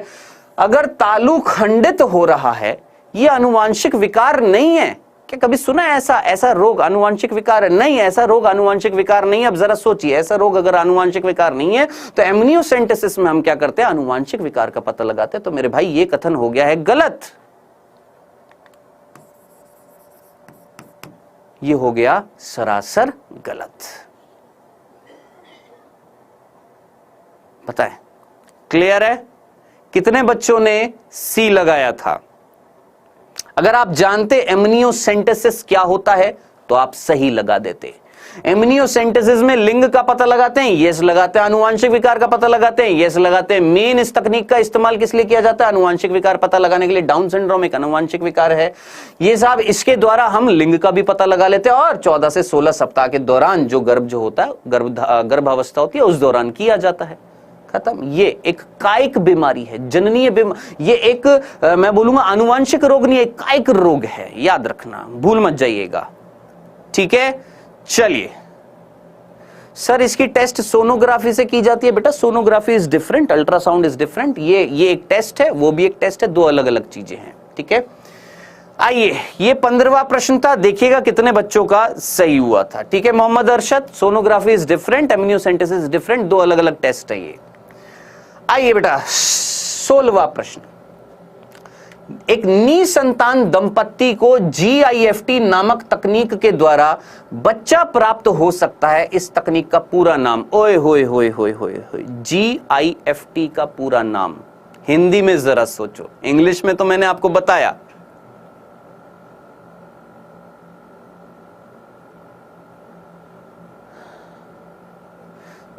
अगर तालु खंडित हो रहा है, ये आनुवांशिक विकार नहीं है क्या, कभी सुना है ऐसा रोग आनुवांशिक विकार है, नहीं ऐसा रोग आनुवांशिक विकार नहीं है। अब जरा सोचिए, ऐसा रोग अगर आनुवांशिक विकार नहीं है तो एमनियोसेंटेसिस में हम क्या करते हैं, आनुवांशिक विकार का पता लगाते हैं। तो मेरे भाई ये कथन हो गया है गलत, ये हो गया सरासर गलत। पता है, क्लियर है। कितने बच्चों ने सी लगाया था। अगर आप जानते एमनियोसेंटेसिस क्या होता है तो आप सही लगा देते। एमनियोसेंटेसिस में लिंग का पता लगाते हैं, यस लगाते हैं। आनुवांशिक विकार का पता लगाते हैं, यस लगाते हैं। मेन इस तकनीक का इस्तेमाल किस लिए किया जाता है, आनुवांशिक विकार पता लगाने के लिए। डाउन सिंड्रोम एक आनुवांशिक विकार है, ये साहब इसके द्वारा हम लिंग का भी पता लगा लेते हैं। और 14 से 16 सप्ताह के दौरान जो गर्भ जो होता है, गर्भावस्था होती है, उस दौरान किया जाता है। खत्म। ये एक कायिक बीमारी है, जननीय बीमारी। ये एक मैं बोलूंगा आनुवांशिक रोग नहीं है, एक कायिक रोग है, याद रखना, भूल मत जाइएगा, ठीक है। चलिए सर, इसकी टेस्ट सोनोग्राफी से की जाती है। बेटा sonography is different, ultrasound is different. ये एक टेस्ट है, वो भी एक टेस्ट है, दो अलग अलग चीजें हैं, ठीक है। आइए, ये 15वां प्रश्न था, देखिएगा कितने बच्चों का सही हुआ था, ठीक है। Mohammad Arshad, sonography is different, amniocentesis is different, दो अलग अलग टेस्ट है ये। आइए बेटा 16वां प्रश्न, एक निसंतान दंपत्ति को GIFT नामक तकनीक के द्वारा बच्चा प्राप्त हो सकता है। इस तकनीक का पूरा नाम, ओए होए होए होए होए होए, GIFT का पूरा नाम हिंदी में जरा सोचो, इंग्लिश में तो मैंने आपको बताया।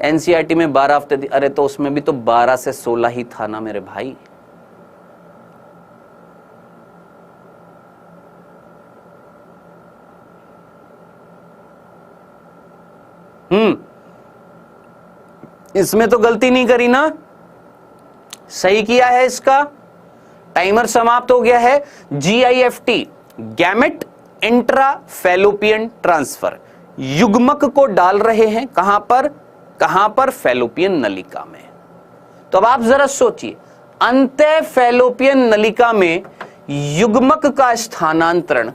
NCERT में 12 हफ्ते, अरे तो उसमें भी तो 12 से 16 ही था ना मेरे भाई। इसमें तो गलती नहीं करी ना, सही किया है इसका। टाइमर समाप्त हो गया है। GIFT, gamete intra fallopian transfer, युग्मक को डाल रहे हैं कहां पर? फैलोपियन नलिका में। तो अब आप जरा सोचिए, अंतः फैलोपियन नलिका में युग्मक का स्थानांतरण,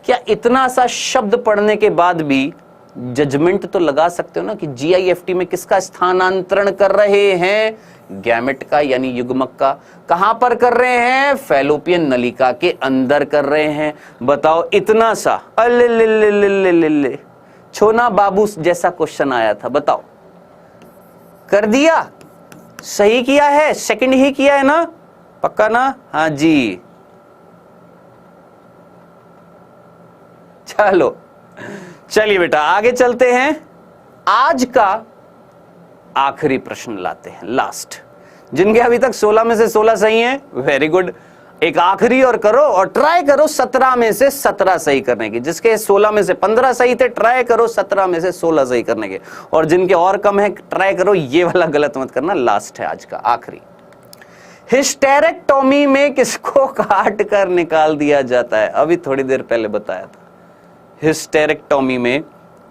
क्या इतना सा शब्द पढ़ने के बाद भी जजमेंट तो लगा सकते हो ना कि GIFT में किसका स्थानांतरण कर रहे हैं? गैमेट का, यानी युग्मक का। कहां पर कर रहे हैं? फैलोपियन नलिका के अंदर कर रहे हैं। बताओ, इतना सा अल्ले छोना बाबू जैसा क्वेश्चन आया था, बताओ कर दिया? सही किया है? सेकंड ही किया है ना? पक्का ना? हाँ जी, चलो चलिए बेटा आगे चलते हैं। आज का आखिरी प्रश्न लाते हैं, लास्ट। जिनके अभी तक 16 में से 16 सही हैं, वेरी गुड। एक आखिरी और करो, और ट्राई करो 17 में से 17 सही करने की। जिसके 16 में से 15 सही थे, ट्राई करो 17 में से 16 सही करने के। और जिनके और कम है, ट्राई करो ये वाला गलत मत करना। लास्ट है आज का, आखिरी। हिस्टेरेक्टोमी में किसको काट कर निकाल दिया जाता है? अभी थोड़ी देर पहले बताया था। हिस्टेरेक्टोमी में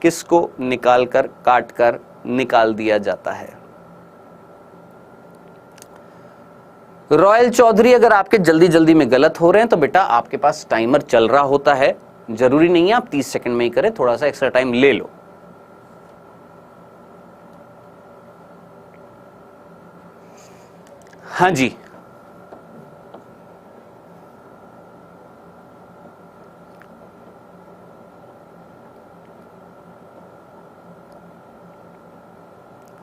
किसको निकाल कर, काट कर निकाल दिया जाता है? रॉयल चौधरी, अगर आपके जल्दी जल्दी में गलत हो रहे हैं तो बेटा आपके पास टाइमर चल रहा होता है, जरूरी नहीं है आप 30 सेकंड में ही करें, थोड़ा सा एक्स्ट्रा टाइम ले लो। हाँ जी,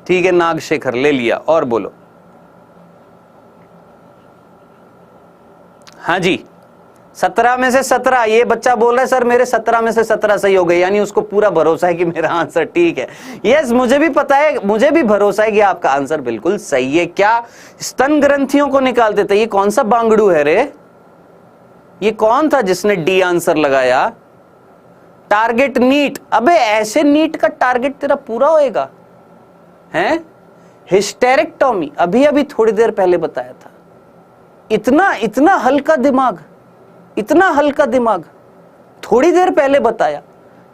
ठीक है नागशेखर, ले लिया। और बोलो। हाँ जी, 17 में से 17। ये बच्चा बोल रहा है सर मेरे 17 में से 17 सही हो गए, यानी उसको पूरा भरोसा है कि मेरा आंसर ठीक है। यस, मुझे भी पता है, मुझे भी भरोसा है कि आपका आंसर बिल्कुल सही है। क्या स्तन ग्रंथियों को निकाल देते? ये कौन सा बांगड़ू है रे? ये कौन था जिसने डी आंसर लगाया? Target NEET. अबे ऐसे नीट का टारगेट तेरा पूरा होएगा हैं? हिस्टेरेक्टोमी अभी अभी थोड़ी देर पहले बताया था। इतना हल्का दिमाग, इतना हल्का दिमाग, थोड़ी देर पहले बताया।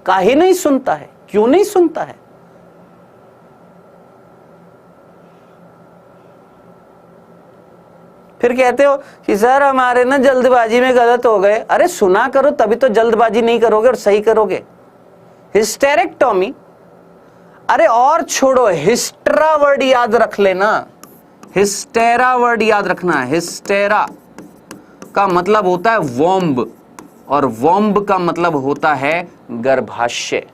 काहे नहीं सुनता है? क्यों नहीं सुनता है? फिर कहते हो कि सर हमारे ना जल्दबाजी में गलत हो गए। अरे सुना करो, तभी तो जल्दबाजी नहीं करोगे और सही करोगे। हिस्टेरेक्टोमी, अरे और छोड़ो, हिस्टेरा वर्ड याद रख लेना। हिस्टेरा वर्ड याद रखना है। हिस्टेरा का मतलब होता है वोम्ब, और वोम्ब का मतलब होता है गर्भाशय।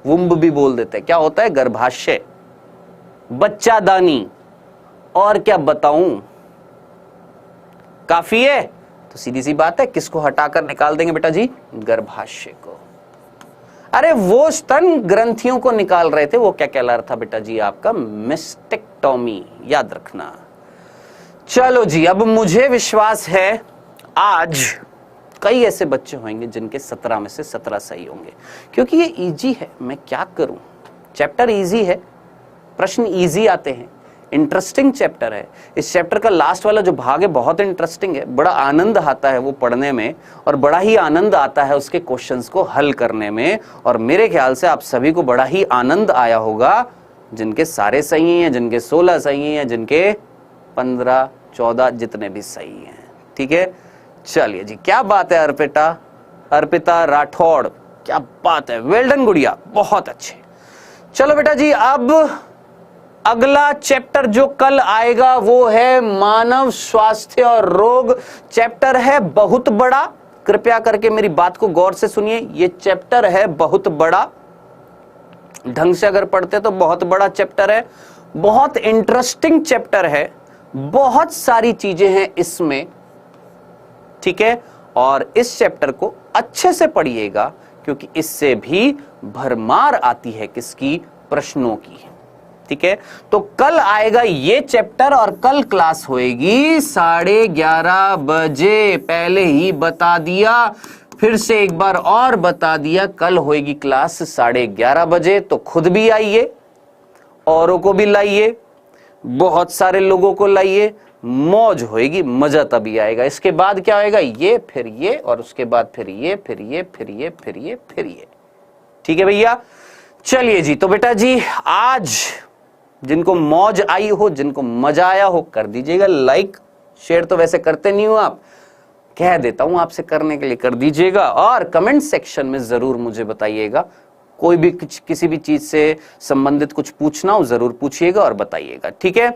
वुम्ब भी बोल देते हैं। क्या होता है? गर्भाशय, बच्चादानी। और क्या बताऊं? काफी है? तो सीधी सी बात है, किसको हटाकर निकाल देंगे बेटा जी? गर्भाशय को। अरे वो स्तन ग्रंथियों को निकाल रहे थे, वो क्या कहला रहा था बेटा जी? आपका मिस्टेक्टोमी, याद रखना। चलो जी, अब मुझे विश्वास है आज कई ऐसे बच्चे होंगे जिनके 17 में से 17 सही होंगे, क्योंकि ये इजी है। मैं क्या करूं, चैप्टर इजी है, प्रश्न इजी आते हैं, इंटरेस्टिंग चैप्टर है। इस चैप्टर का लास्ट वाला जो भाग है बहुत इंटरेस्टिंग है, बड़ा आनंद आता है वो पढ़ने में, और बड़ा ही आनंद आता है उसके क्वेश्चंस को हल करने में। और मेरे ख्याल से आप सभी को बड़ा ही आनंद आया होगा, जिनके सारे सही हैं, जिनके 16 सही हैं, जिनके 15, 14 जितने भी सही हैं। ठीक है, चलिए जी, क्या बात है अर्पिता राठौड़, क्या बात है, वेल डन गुड़िया, बहुत अच्छे। चलो बेटा जी, अब अगला चैप्टर जो कल आएगा वो है मानव स्वास्थ्य और रोग। चैप्टर है बहुत बड़ा, कृपया करके मेरी बात को गौर से सुनिए। ये चैप्टर है बहुत बड़ा, ढंग से अगर पढ़ते तो बहुत बड़ा चैप्टर है, बहुत इंटरेस्टिंग चैप्टर है, बहुत सारी चीजें हैं इसमें। ठीक है, और इस चैप्टर को अच्छे से पढ़िएगा, क्योंकि इससे भी भरमार आती है किसकी? प्रश्नों की। ठीक है, तो कल आएगा ये चैप्टर, और कल क्लास होएगी 11:30 बजे। पहले ही बता दिया, फिर से एक बार और बता दिया, कल होएगी क्लास 11:30 बजे। तो खुद भी आइए, औरों को भी लाइए, बहुत सारे लोगों को लाइए, मौज होएगी, मजा तभी आएगा। इसके बाद क्या होएगा, ये फिर ये, और उसके बाद फिर ये, फिर ये, फिर ये, फिर ये, फिर ये। ठीक है भैया, चलिए जी। तो बेटा जी आज जिनको मौज आई हो, जिनको मजा आया हो, कर दीजिएगा लाइक। शेयर तो वैसे करते नहीं हो आप, कह देता हूं आपसे करने के लिए, कर दीजिएगा। और कमेंट सेक्शन में जरूर मुझे बताइएगा, कोई भी किसी भी चीज से संबंधित कुछ पूछना हो जरूर पूछिएगा और बताइएगा। ठीक है,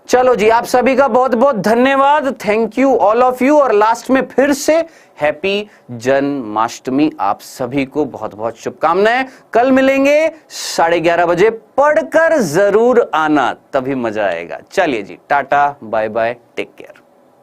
चलो जी, आप सभी का बहुत बहुत धन्यवाद। Thank you all of you. और लास्ट में फिर से हैप्पी जन्माष्टमी, आप सभी को बहुत बहुत शुभकामनाएं। कल मिलेंगे 11:30 बजे, पढ़कर जरूर आना, तभी मजा आएगा। चलिए जी, tata bye bye, take care.